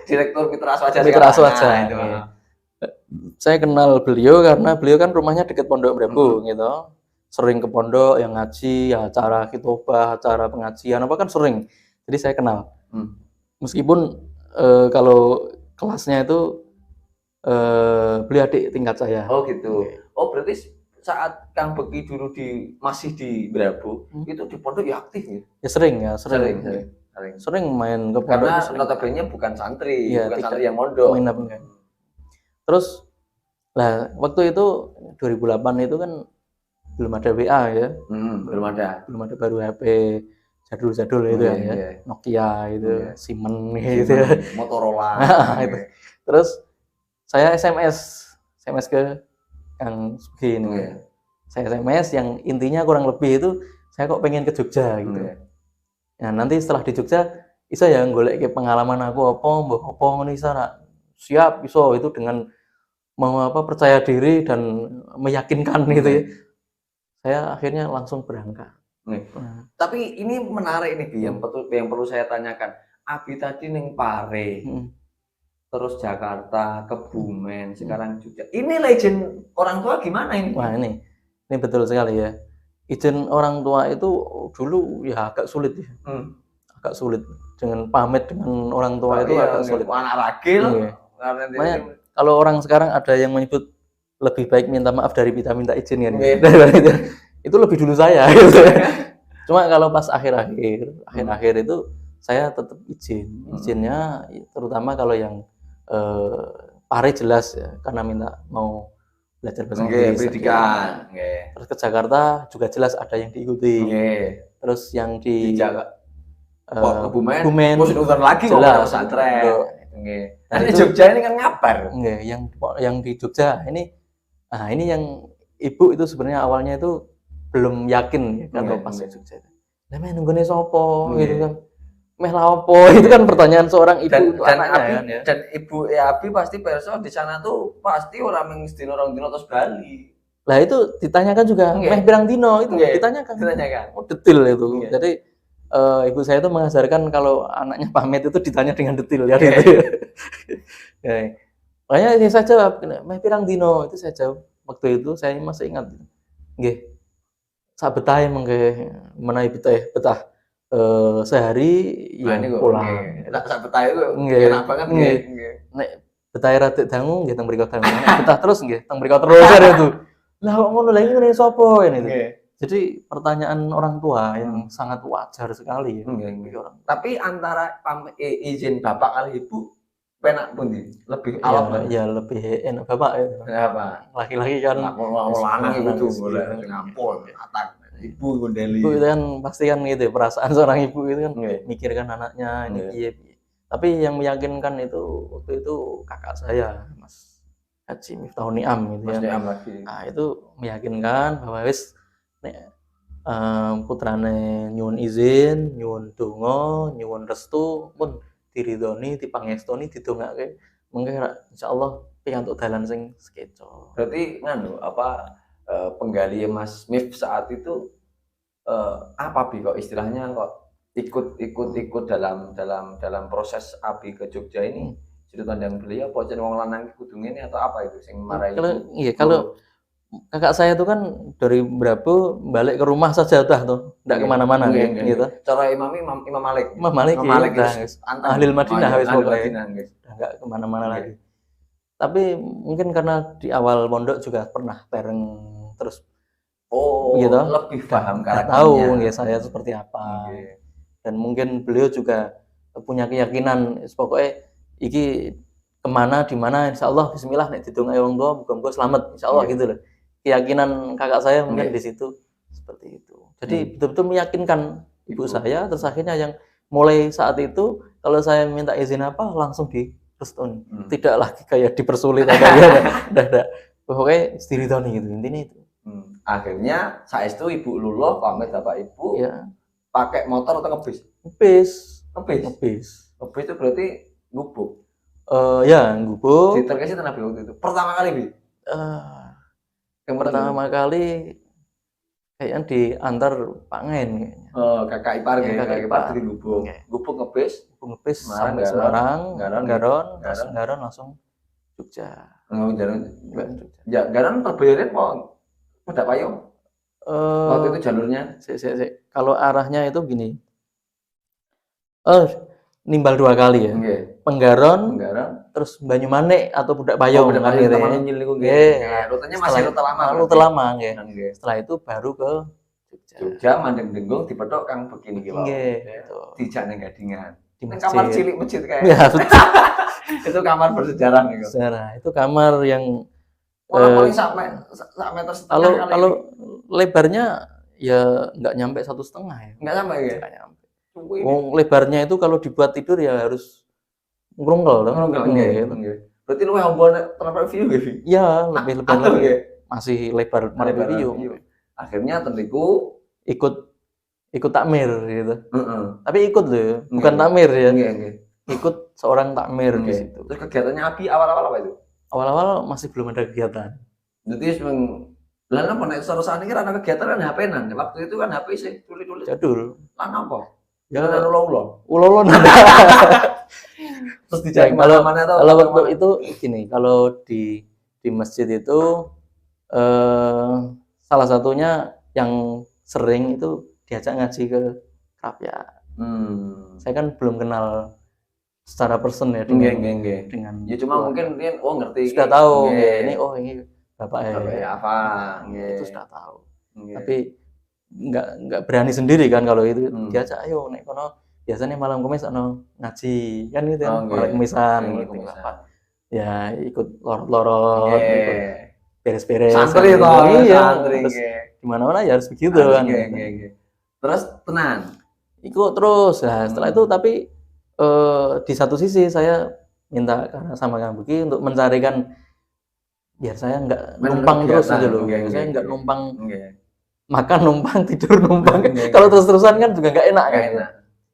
Speaker 1: Direktur Mitra Aswaja sekarang.
Speaker 2: Mitra Aswaja itu. Saya kenal beliau karena beliau kan rumahnya dekat Pondok Mrebu gitu. Sering ke pondok yang ngaji, ya acara khitobah, acara pengajian apa kan sering. Jadi saya kenal. Meskipun kalau kelasnya itu beliau adik tingkat saya.
Speaker 1: Oh gitu. Oh berarti saat Kang Beki dulu masih di Mrebu, itu di pondok ya aktif ya? Ya
Speaker 2: sering main ke pondok.
Speaker 1: Karena notabene bukan santri, bukan santri yang mondok.
Speaker 2: Terus lah waktu itu 2008 itu kan belum ada WA ya.
Speaker 1: Belum ada
Speaker 2: baru HP jadul itu ya. Nokia itu, Siemens gitu.
Speaker 1: Motorola.
Speaker 2: Itu. Terus saya SMS ke Kang Sugi ini. Saya SMS yang intinya kurang lebih itu saya kok pengen ke Jogja gitu. Nah, nanti setelah di Jogja iso ya golek ke pengalaman aku mbok apa ngono iso siap iso itu dengan mau percaya diri dan meyakinkan gitu ya. Saya akhirnya langsung berangkat.
Speaker 1: Tapi ini menarik nih yang perlu saya tanyakan. Abi tadi ning Pare. Terus Jakarta, Kebumen, sekarang Jogja. Ini legend orang tua gimana ini?
Speaker 2: Wah, ini betul sekali ya. Izin orang tua itu dulu ya agak sulit ya. Agak sulit dengan pamit dengan orang tua itu agak sulit.
Speaker 1: Anak ragil.
Speaker 2: Makanya kalau orang sekarang ada yang menyebut lebih baik minta maaf dari minta izin kan. Itu lebih dulu saya gitu. Cuma kalau pas akhir-akhir itu saya tetap izinnya terutama kalau yang Pare jelas ya karena minta mau belajar bahasa Inggris.
Speaker 1: Pendidikan.
Speaker 2: Terus ke Jakarta juga jelas ada yang diikuti. Terus yang di
Speaker 1: Kebumen udah lagi
Speaker 2: jelas
Speaker 1: pesantren. Nah, ini Jogja ini kan ngabar.
Speaker 2: Yang di Jogja ini yang ibu itu sebenarnya awalnya itu belum yakin ya kalau pas ke Jogja itu. Lah meh nunggone sapa gitu kan. Meh la opo itu kan pertanyaan seorang ibu
Speaker 1: dan anaknya dan ibu Abi pasti perso di sana tuh pasti orang ming sedina rong dina terus bali.
Speaker 2: Lah itu ditanyakan juga meh pirang dino itu ditanyakan. Oh, detail itu. Jadi ibu saya itu mengajarkan kalau anaknya pamit itu ditanya dengan detail ya gitu. Makanya saya jawab, meh pirang dino itu saya jawab waktu itu saya masih ingat. Nggih. Sak betahe mengke menawi betah sehari ya pulang.
Speaker 1: Sak betahe itu enak banget nggih.
Speaker 2: Nek betahe rada dangu nggih teng mriko dangu. Betah terus nggih teng mriko terus itu. Lah kok ngono lha iki ngene sapa ini. Jadi pertanyaan orang tua yang sangat wajar sekali.
Speaker 1: Tapi antara izin bapak kali ibu penak pundi? Lebih alot
Speaker 2: ya lebih enak bapak ya.
Speaker 1: Pak.
Speaker 2: Laki-laki kan
Speaker 1: lanang itu boleh ngampun atak ibu gondeli.
Speaker 2: Ibu itu kan pasti kan gitu perasaan seorang ibu itu kan mikirkan anaknya ini piye. Tapi yang meyakinkan itu waktu itu kakak saya Mas Haji Miftahul Niam gitu ya. Nah, itu meyakinkan bahwa wis nek putrane nyuwun izin, nyuwun donga, nyuwun restu pun diridhoni, dipangestoni, didongake mengke insyaallah pikantuk dalan sing sekeco.
Speaker 1: Berarti penggali Mas Mif saat itu apa kok istilahnya kok ikut dalam proses Abi ke Jogja ini sudut pandang beliau apa jen wong lanang kudu ngene atau apa itu sing marahi?
Speaker 2: Kalau kakak saya itu kan dari Mrebu balik ke rumah saja tuh, enggak kemana-mana gitu.
Speaker 1: Cara Imam Malik.
Speaker 2: Imam Malik Ahlil Madinah wis pokoke. Enggak kemana-mana lagi. Tapi mungkin karena di awal pondok juga pernah bareng terus gitu.
Speaker 1: Lebih paham karakternya.
Speaker 2: Tahu saya seperti apa. Dan mungkin beliau juga punya keyakinan pokoknya iki kemana di mana insyaallah bismillah nek didongake wong tua muga-muga selamat insyaallah gitu loh. Keyakinan kakak saya mungkin di situ seperti itu. Jadi betul-betul meyakinkan ibu saya terus akhirnya yang mulai saat itu kalau saya minta izin apa langsung direstuni. Tidak lagi kayak dipersulit atau udah pokoknya diridhoni gitu intinya itu.
Speaker 1: Akhirnya saestu ibu luluh pamit bapak ibu. Pakai motor atau ngebis? Ngebis itu berarti ngubuk.
Speaker 2: Ya, gubuk.
Speaker 1: Diterkesi tenaga waktu itu. Pertama kali, Bi.
Speaker 2: Yang pertama kali kayaknya diantar Pak Ngen kayaknya.
Speaker 1: Oh, kakak ipar
Speaker 2: ya,
Speaker 1: kakak ipar di gubuk.
Speaker 2: Gubuk
Speaker 1: ngebis
Speaker 2: sampai Semarang, Garon langsung Jogja.
Speaker 1: Oh, Garon. Ya, Garon terbayarin kok pada payung. Waktu itu jalurnya.
Speaker 2: Kalau arahnya itu gini. Nimbal 2 kali ya. Penggaron, terus Banyumanik atau Pudak Payung akhirnya.
Speaker 1: Rutenya masih rute lama.
Speaker 2: Rute lama nggih. Setelah itu baru ke
Speaker 1: Jogja, Mandeng Denggung dipethuk Kang begini iki wae.
Speaker 2: Gitu.
Speaker 1: Dijak ning Gadingan. Ning kamar cilik masjid kayak.
Speaker 2: Ya, betul.
Speaker 1: Itu kamar bersejarah nih.
Speaker 2: Itu kamar yang
Speaker 1: paling sak meter setengah.
Speaker 2: Kalau lebarnya ya nggak nyampe 1,5 ya.
Speaker 1: Nggak sampai ya? Nggak nyampe.
Speaker 2: Lebarnya itu kalau dibuat tidur ya harus ngrungkel dong.
Speaker 1: Berarti lu yang buat terapet view gitu?
Speaker 2: Iya, lebih lebar lagi. Masih lebar view.
Speaker 1: Akhirnya tentuku
Speaker 2: ikut takmir gitu. Tapi ikut loh, bukan takmir ya. Ikut seorang takmir di situ.
Speaker 1: Terus kegiatannya Abi awal-awal apa itu?
Speaker 2: Awal-awal masih belum ada kegiatan.
Speaker 1: Jadi lan apa nek sarosane iki ana kegiatan kan HP-nan. Waktu itu kan HP sih tulis-tulis.
Speaker 2: Jadul.
Speaker 1: Lan apa?
Speaker 2: Ya
Speaker 1: ulo-ulo. Terus dicari
Speaker 2: mana-mana atau kalau waktu itu gini, kalau di masjid itu salah satunya yang sering itu diajak ngaji ke Krapya. Saya kan belum kenal secara person ya dengan
Speaker 1: ya cuma mungkin dia ngerti
Speaker 2: sudah tahu ini bapak
Speaker 1: apa
Speaker 2: itu sudah tahu. Tapi nggak berani sendiri kan kalau itu diajak ayo nek kono biasanya malam Kamis ono ngaji kan gitu kan malam Kamisan gitu ya ikut lorot ikut beres-beres
Speaker 1: santri
Speaker 2: gimana ya harus begitu kan
Speaker 1: terus tenang
Speaker 2: ikut terus nah setelah itu tapi di satu sisi saya minta karena sama Kang Beki untuk mencarikan biar saya nggak numpang terus gitu loh saya nggak numpang makan numpang tidur numpang kalau terus-terusan kan juga nggak enak kan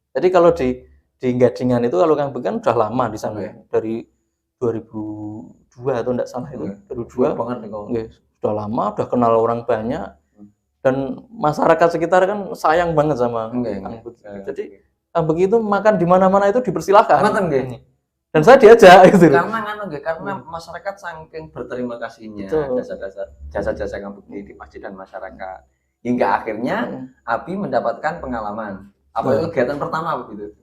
Speaker 2: jadi kalau di Gadingan itu kalau Kang Beki kan udah lama di sana dari 2002 atau enggak salah itu 2002
Speaker 1: banget
Speaker 2: sudah lama udah kenal orang banyak dan masyarakat sekitar kan sayang banget sama Kang Beki jadi Kang Beki itu makan di mana-mana itu dipersilahkan dan saya diajak gitu
Speaker 1: karena masyarakat saking berterima kasihnya jasa-jasa Kang Beki di masjid dan masyarakat hingga akhirnya Abi mendapatkan pengalaman apa itu kegiatan pertama begitu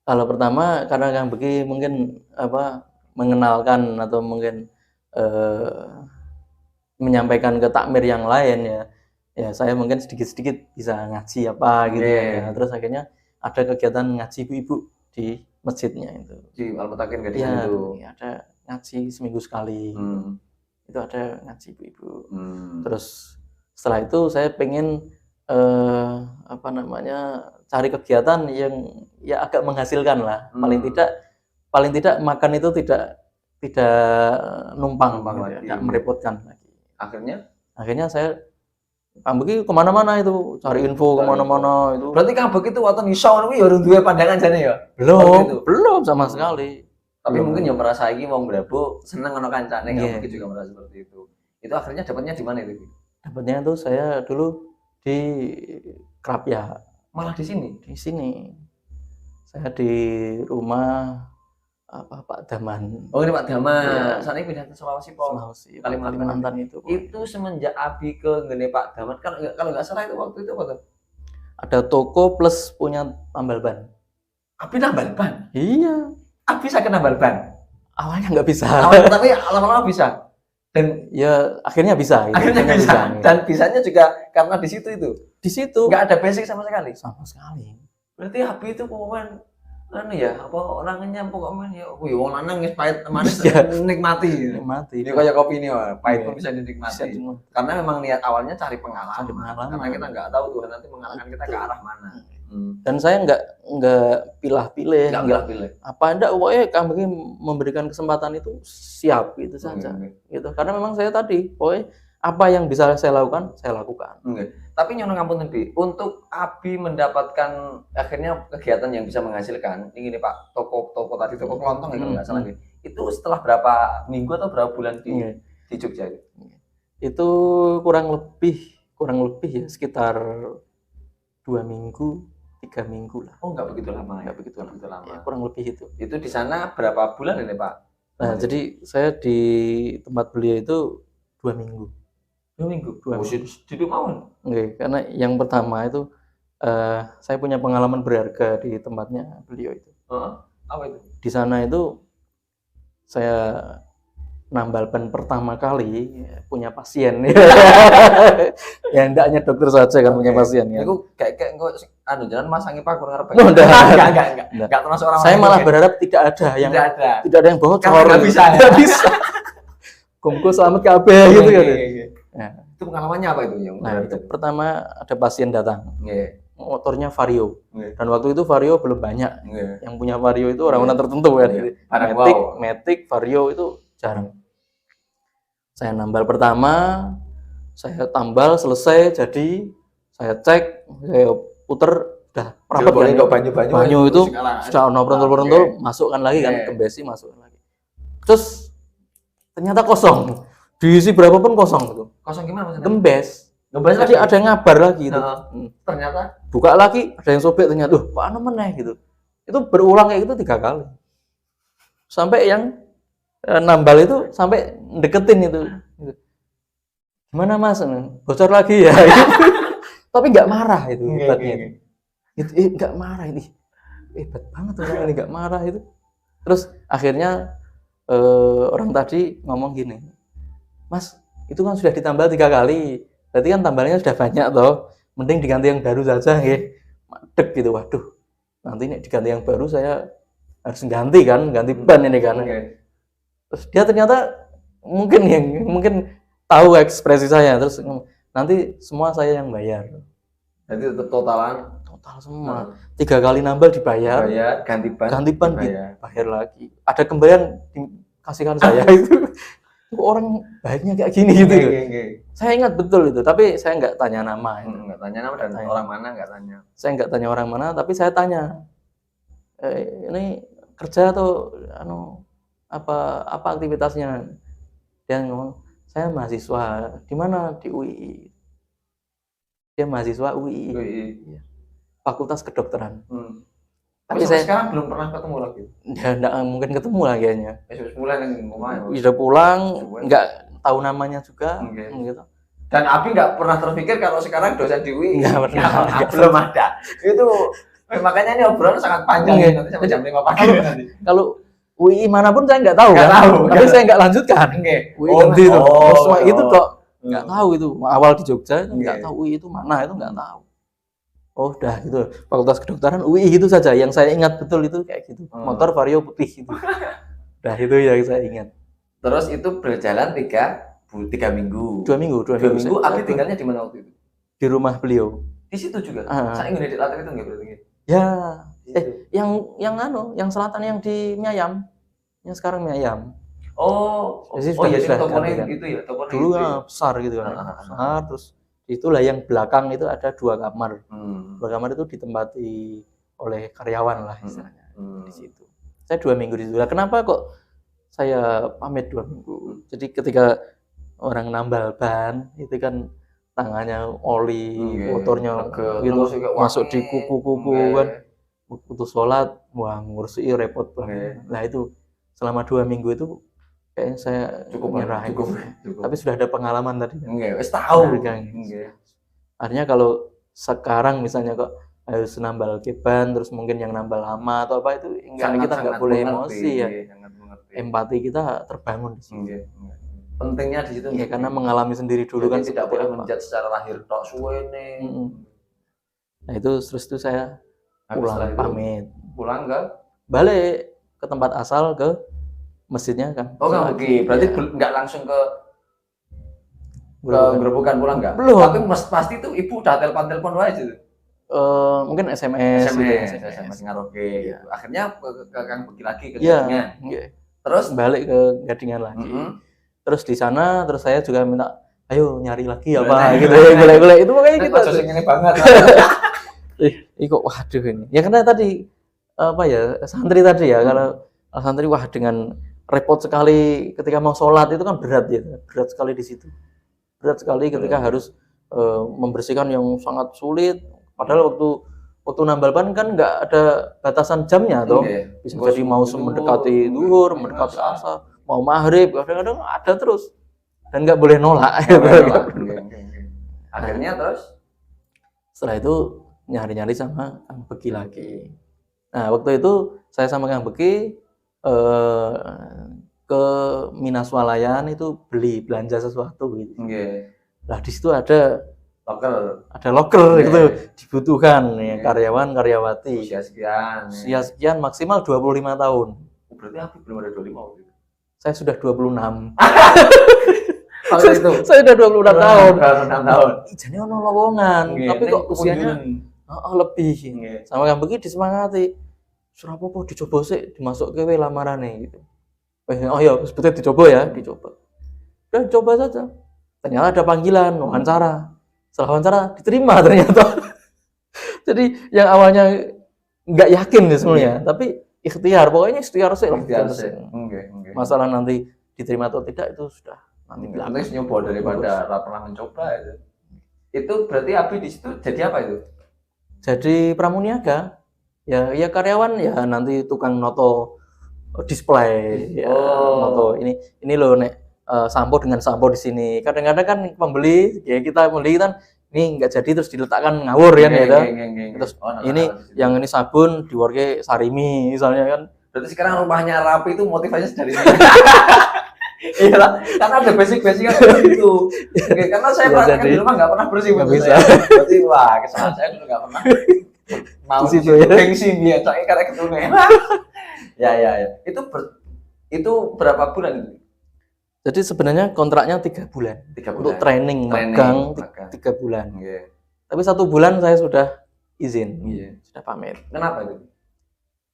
Speaker 2: kalau pertama karena Kang Beki mungkin mengenalkan atau mungkin menyampaikan ke takmir yang lain ya saya mungkin sedikit-sedikit bisa ngaji apa gitu ya terus akhirnya ada kegiatan ngaji ibu-ibu di masjidnya itu
Speaker 1: di Al-Mutakin Gadingan itu
Speaker 2: ada ngaji seminggu sekali itu ada ngaji ibu-ibu terus setelah itu saya pengen cari kegiatan yang ya agak menghasilkan lah paling tidak makan itu tidak numpang gitu, tidak merepotkan lagi akhirnya saya Kang Beki kemana-mana itu cari info kemana-mana itu
Speaker 1: berarti Kang Beki itu waktu nisau itu ya urung duwe pandangan jane ya
Speaker 2: belum sama sekali
Speaker 1: tapi mungkin ya merasa iki wong Brabu seneng ono kancane Kang Beki juga merasa seperti itu akhirnya dapatnya di mana itu
Speaker 2: dapatnya itu saya dulu di Krapya
Speaker 1: malah di sini
Speaker 2: saya di rumah Pak Daman
Speaker 1: ini Pak Daman saat ini pindah ke Sulawesi
Speaker 2: Kalimantan itu
Speaker 1: semenjak Abi ke ngene Pak Daman kan kalau nggak salah itu waktu itu apa tuh
Speaker 2: ada toko plus punya tambal ban
Speaker 1: Abi tambal ban
Speaker 2: iya
Speaker 1: Abi bisa nambal ban
Speaker 2: awalnya nggak bisa
Speaker 1: tapi lama-lama bisa dan
Speaker 2: ya akhirnya bisa
Speaker 1: dan bisanya juga karena di situ nggak ada basic sama sekali berarti Abi itu pokoknya orangnya pokoknya wong lanang wis pahit manis nikmati ini kayak kopi ini pahit pun bisa dinikmati karena memang niat awalnya cari pengalaman karena kita nggak tahu Tuhan nanti mengalahkan kita ke arah mana
Speaker 2: dan saya nggak pilih apa enggak pokoknya Kang Beki memberikan kesempatan itu siap gitu saja gitu karena memang saya tadi pokoknya apa yang bisa saya lakukan
Speaker 1: tapi nyono ngapunten Bi untuk Abi mendapatkan akhirnya kegiatan yang bisa menghasilkan ini Pak toko tadi toko kelontong kalau nggak salah itu setelah berapa minggu atau berapa bulan di Jogja itu?
Speaker 2: Itu kurang lebih ya sekitar 2 minggu, 3 minggu lah.
Speaker 1: Oh, nggak begitu lama.
Speaker 2: Nggak begitu lama.
Speaker 1: Ya,
Speaker 2: kurang lebih itu.
Speaker 1: Itu di sana berapa bulan ini, Pak?
Speaker 2: Nah, jadi saya di tempat beliau itu 2 minggu.
Speaker 1: 2 minggu? Jadi mau?
Speaker 2: Oke, karena yang pertama itu saya punya pengalaman berharga di tempatnya beliau itu.
Speaker 1: Apa itu?
Speaker 2: Di sana itu saya nambal ban pertama kali punya pasien. Ya hendaknya dokter saja kan punya pasien ya.
Speaker 1: Itu kayak jangan masangi pakur ngarep.
Speaker 2: Enggak termasuk orang. Saya malah berharap tidak ada yang bocor.
Speaker 1: Enggak bisa.
Speaker 2: Enggak bisa. Kumpul selamat kabeh gitu ya.
Speaker 1: Nah, itu pengalamannya apa itu yang?
Speaker 2: Nah, itu pertama ada pasien datang. Motornya Vario. Dan waktu itu Vario belum banyak. Yang punya Vario itu orang-orang tertentu kan. Matic, Vario itu jarang. Saya nambal pertama, saya tambal selesai, jadi saya cek, saya puter, udah rapat kan. Banyu itu sudah perentul-perentul, masukkan lagi kan ke besi, masukkan lagi. Terus ternyata kosong, diisi berapapun kosong itu.
Speaker 1: Kosong gimana maksudnya?
Speaker 2: Gembes lagi, ada yang ngabar lagi itu.
Speaker 1: Ternyata
Speaker 2: buka lagi, ada yang sobek, ternyata Pak anu meneh gitu. Itu berulang kayak gitu 3 kali. Sampai yang nambal itu sampai deketin itu. Gimana Mas? Bocor lagi ya. Tapi nggak marah itu hebatnya. Itu nggak marah ini. Hebat banget orang ini nggak marah itu. Terus akhirnya orang tadi ngomong gini, Mas, itu kan sudah ditambal 3 kali. Berarti kan tambalnya sudah banyak toh. Mending diganti yang baru saja nggih. Madeg gitu. Waduh. Nanti ini diganti yang baru saya harus ganti ban ini kan. Terus dia ternyata mungkin tahu ekspresi saya, terus nanti semua saya yang bayar.
Speaker 1: Jadi total
Speaker 2: semua 3 kali nambal dibayar, ganti ban dibayar lagi. Ada kembalian dikasihkan saya itu orang baiknya kayak gini gitu. Saya ingat betul itu, tapi saya nggak tanya nama.
Speaker 1: Nggak tanya nama dan orang mana nggak tanya. Saya
Speaker 2: nggak tanya orang mana, tapi saya tanya, ini kerja atau apa aktivitasnya? Dia ngomong, saya mahasiswa. Di mana? Di UI. Dia mahasiswa UI. Fakultas Kedokteran.
Speaker 1: Tapi saya sekarang belum pernah ketemu lagi.
Speaker 2: Ya enggak mungkin ketemu lagi kayaknya.
Speaker 1: Pulang yang rumah.
Speaker 2: Sudah pulang, enggak tahu namanya juga gitu.
Speaker 1: Dan Abi nggak pernah terpikir kalau sekarang dosen di UI.
Speaker 2: Nggak pernah.
Speaker 1: Belum ada. Itu makanya ini obrolan sangat panjang nanti sampai jam 5 pagi nanti.
Speaker 2: Kalau UI manapun saya nggak tahu tapi saya nggak lanjutkan. UI nanti itu, itu kok nggak tahu itu. Awal di Jogja itu nggak tahu UI itu mana, itu nggak tahu. Oh udah gitu, Fakultas Kedokteran UI gitu saja. Yang saya ingat betul itu kayak gitu. Motor Vario putih gitu. Udah itu yang saya ingat.
Speaker 1: Terus itu berjalan 3 minggu.
Speaker 2: 2 minggu. 2 minggu.
Speaker 1: Abi tinggalnya di mana waktu itu?
Speaker 2: Di rumah beliau.
Speaker 1: Di situ juga. Saya ingin di latar itu nggak berarti?
Speaker 2: Ya. Yang selatan yang di Mie Ayam. Yang sekarang Mie Ayam.
Speaker 1: Jadi tokonya gitu ya, tokonya
Speaker 2: dulu besar gitu kan. Besar, terus itulah yang belakang itu ada 2 kamar. 2 kamar itu ditempati oleh karyawan lah istilahnya di situ. Saya 2 minggu di situ. Kenapa kok saya pamit 2 minggu? Jadi ketika orang nambal ban itu kan tangannya oli, motornya gitu masuk di kuku-kuku kan. Putus sholat, wah ngurusi repot banget. Nah itu selama 2 minggu itu kayaknya saya cukup menyerah. Tapi sudah ada pengalaman tadi.
Speaker 1: Wis tahu.
Speaker 2: Artinya kalau sekarang misalnya kok harus nambal ban, terus mungkin yang nambal lama atau apa itu kita nggak boleh emosi ya. Empati kita terbangun di situ.
Speaker 1: Pentingnya di situ.
Speaker 2: Karena mengalami sendiri dulu kan
Speaker 1: tidak boleh menjudge secara lahir tok suwene.
Speaker 2: Nah itu terus itu saya pulang pamit.
Speaker 1: Pulang
Speaker 2: balik ke tempat asal ke masjidnya kan.
Speaker 1: Oke. Berarti nggak langsung ke gerobokan pulang nggak?
Speaker 2: Belum.
Speaker 1: Tapi pasti itu ibu udah telepon aja tuh.
Speaker 2: Mungkin SMS
Speaker 1: ngaroge. Akhirnya ke Kang Beki lagi ke Gadingan. Terus
Speaker 2: balik ke Gadingan lagi. Terus di sana terus saya juga minta ayo nyari lagi apa gitu. Golek-golek itu makanya kita
Speaker 1: ini banget.
Speaker 2: Kok waduh ini. Ya karena tadi apa ya santri tadi ya kalau santri wah dengan repot sekali ketika mau sholat itu kan berat ya, berat sekali di situ, berat sekali ketika harus membersihkan yang sangat sulit. Padahal waktu nambal ban kan nggak ada batasan jamnya toh, bisa jadi mau mendekati zuhur, mendekati asar, mau maghrib, kadang-kadang ada terus dan nggak boleh nolak.
Speaker 1: Akhirnya terus
Speaker 2: setelah itu nyari-nyari sama Kang Beki lagi. Nah waktu itu saya sama Kang Beki ke Minas Walayan itu belanja sesuatu gitu. Lah di situ ada loker gitu dibutuhkan ya, karyawan karyawati. Usia sekian maksimal 25 tahun.
Speaker 1: Berarti aku belum ada 25 gitu.
Speaker 2: Saya sudah 26.
Speaker 1: Itu.
Speaker 2: Saya udah 26 tahun.
Speaker 1: 26 tahun.
Speaker 2: Jadi ono lowongan, tapi kok usianya lebih. Sama Kang Beki disemangati. Surapopo dicoba sih, dimasuk ke lamarane gitu. Oh iya, sebetulnya dicoba ya, dicoba. Udah coba saja. Ternyata ada panggilan wawancara. Setelah wawancara diterima ternyata. Jadi yang awalnya nggak yakin nih sebenarnya, tapi ikhtiar. Pokoknya ikhtiar sih. Masalah nanti diterima atau tidak itu sudah nanti
Speaker 1: belakang. Nyoba daripada pernah mencoba itu. Itu berarti Abi di situ jadi apa itu?
Speaker 2: Jadi pramuniaga. Ya karyawan ya nanti tukang noto display ya, noto ini loh nek sampo dengan sampo di sini. Kadang-kadang kan pembeli ya kita beli kan ini nggak jadi terus diletakkan ngawur ya terus ini yang ini sabun diworke Sarimi misalnya kan.
Speaker 1: Berarti sekarang rumahnya rapi itu motivasinya dari sini. Iya lah, karena ada basic-basic kan gitu. Karena saya praktek di rumah nggak pernah bersih.
Speaker 2: Nggak bisa.
Speaker 1: Berarti wah kesalahan saya dulu nggak pernah. Mau
Speaker 2: situ ya.
Speaker 1: Gengsi dia, caknya karena ketune. Ya. Itu berapa bulan itu?
Speaker 2: Jadi sebenarnya kontraknya 3 bulan.
Speaker 1: 3 bulan.
Speaker 2: Untuk training magang 3 bulan. Tapi 1 bulan saya sudah izin, sudah pamit.
Speaker 1: Kenapa itu?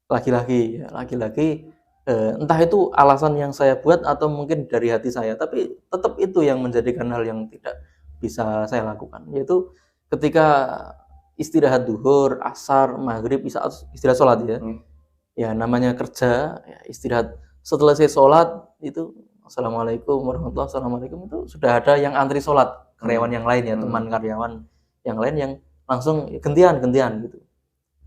Speaker 2: Lagi-lagi entah itu alasan yang saya buat atau mungkin dari hati saya, tapi tetap itu yang menjadikan hal yang tidak bisa saya lakukan, yaitu ketika istirahat duhur, asar, maghrib, istirahat sholat ya. Ya namanya kerja, ya, istirahat setelah saya sholat itu assalamualaikum warahmatullahi wabarakatuh, assalamualaikum itu sudah ada yang antri sholat karyawan yang lain ya, teman karyawan yang lain yang langsung gantian gitu.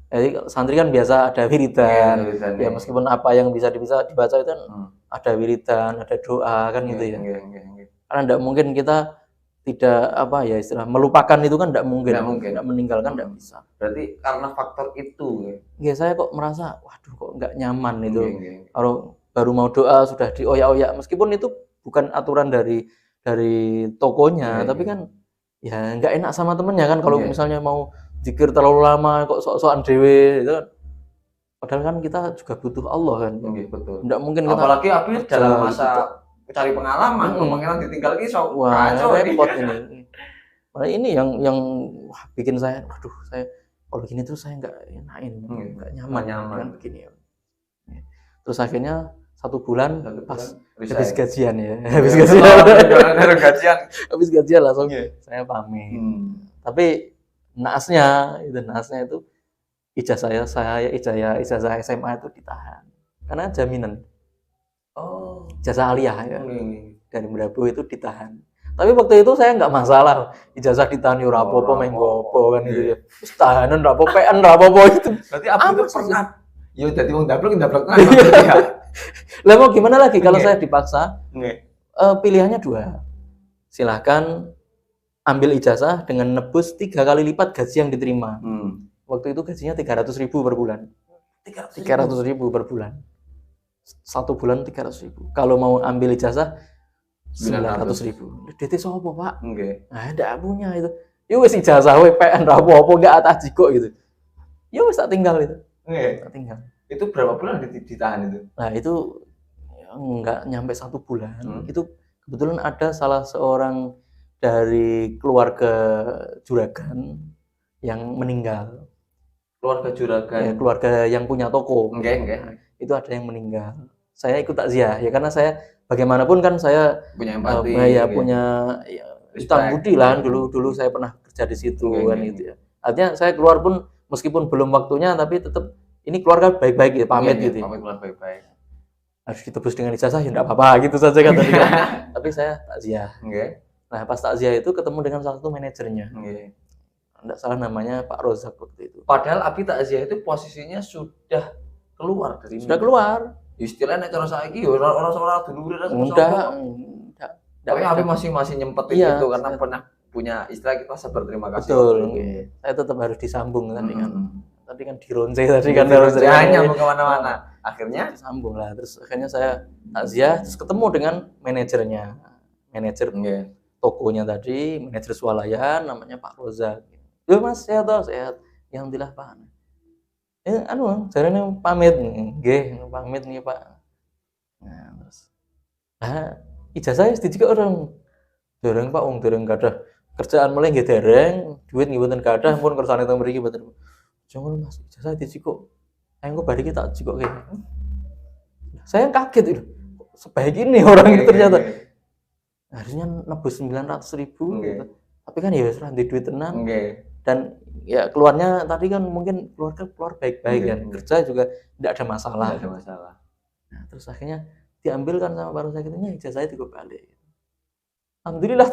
Speaker 2: Jadi santri kan biasa ada wiridan, ya meskipun apa yang bisa dibaca itu kan ada wiridan, ada doa kan gitu ya. Karena tidak mungkin kita tidak istilah melupakan itu kan tidak mungkin, tidak meninggalkan tidak bisa.
Speaker 1: Berarti karena faktor itu
Speaker 2: ya saya kok merasa waduh kok nggak nyaman itu. Kalau baru mau doa sudah dioyak-oyak, meskipun itu bukan aturan dari tokonya, tapi kan ya nggak enak sama temennya kan kalau misalnya mau zikir terlalu lama kok sok-sokan dewe itu kan. Padahal kan kita juga butuh Allah kan.
Speaker 1: Betul.
Speaker 2: Tidak mungkin kita
Speaker 1: apalagi dalam masa cari pengalaman, pengiran ditinggal ki sok
Speaker 2: kacau repot ini. Nah, ini yang bikin saya waduh, saya kalau gini terus saya nggak enakin, nggak nyaman kan begini. Terus akhirnya 1 bulan pas habis gajian ya. Habis gajian langsung saya pamit. Tapi naasnya itu ijazah SMA itu ditahan karena jaminan. Ijazah aliyah ya. Dari Merabu itu ditahan. Tapi waktu itu saya nggak masalah ijazah ditahan yo rapopo menggopo kan gitu ya. Terus tahanan rapopo PN rapopo itu.
Speaker 1: Berarti apa pernah yo dadi wong dablek
Speaker 2: ya. Lah mau gimana lagi kalau saya dipaksa? Pilihannya 2. Silahkan ambil ijazah dengan nebus 3 kali lipat gaji yang diterima. Waktu itu gajinya 300.000 per bulan. 300.000 per bulan. 1 bulan 300.000. Kalau mau ambil ijazah 900.000. DT sopo Pak? Nah, ndak punya itu. Ya wis ijazah we PN ra apa enggak atas jiko gitu. Ya wis tak tinggal itu. Tak tinggal.
Speaker 1: Itu berapa bulan ditahan itu?
Speaker 2: Nah, itu enggak nyampe 1 bulan. Itu kebetulan ada salah seorang dari keluarga juragan yang meninggal.
Speaker 1: Keluarga juragan.
Speaker 2: Ya, keluarga yang punya toko. Itu ada yang meninggal. Saya ikut takziah ya karena saya bagaimanapun kan saya
Speaker 1: punya empati,
Speaker 2: punya utang budi lah dulu saya pernah kerja di situ kan gitu ya. Artinya saya keluar pun meskipun belum waktunya tapi tetap ini keluarga baik-baik ya pamit gitu.
Speaker 1: Pamit keluar baik-baik.
Speaker 2: harus ditebus dengan ijazah ya enggak apa-apa gitu saja kan tadi kan. Tapi saya takziah. Nah, pas takziah itu ketemu dengan salah satu manajernya. Enggak salah namanya Pak Rozak waktu itu.
Speaker 1: Padahal Abi takziah itu posisinya sudah keluar dari
Speaker 2: sudah keluar.
Speaker 1: Istilahnya cara saiki ya orang-orang dulu
Speaker 2: enggak.
Speaker 1: Tapi Abi masih nyempetin itu karena pernah punya istilah kita sabar terima kasih.
Speaker 2: Betul. Saya tetap harus disambung tadi kan. Tadi kan dironce tadi kan harus
Speaker 1: hanya mau kemana-mana. Akhirnya
Speaker 2: disambung lah. Terus akhirnya saya takziah terus ketemu dengan manajer tokonya tadi, manajer swalayan namanya Pak Rozak. Ya Mas, sehat toh? Sehat. Ya alhamdulillah Pak. Jarene pamit. Nggih, pamit nih Pak. Nah, terus ijazah wis dijikok orang. Dereng Pak, dereng gadah kerjaan mulai nggih dereng, duit nggih mboten gadah, pun kersane teng mriki mboten. Jangan Mas, ijazah dijikok. Engko bari kita jikok kene. Saya kaget itu. Sebaik ini orang itu ternyata. Harusnya nebus 900.000 gitu. Tapi kan ya wis ra ndek duit tenan. Dan ya keluarnya tadi kan mungkin keluar baik-baik kan. Kerja juga tidak ada masalah. Nah, terus akhirnya diambilkan sama Pak Rozak itu ijazahnya dikembali. Alhamdulillah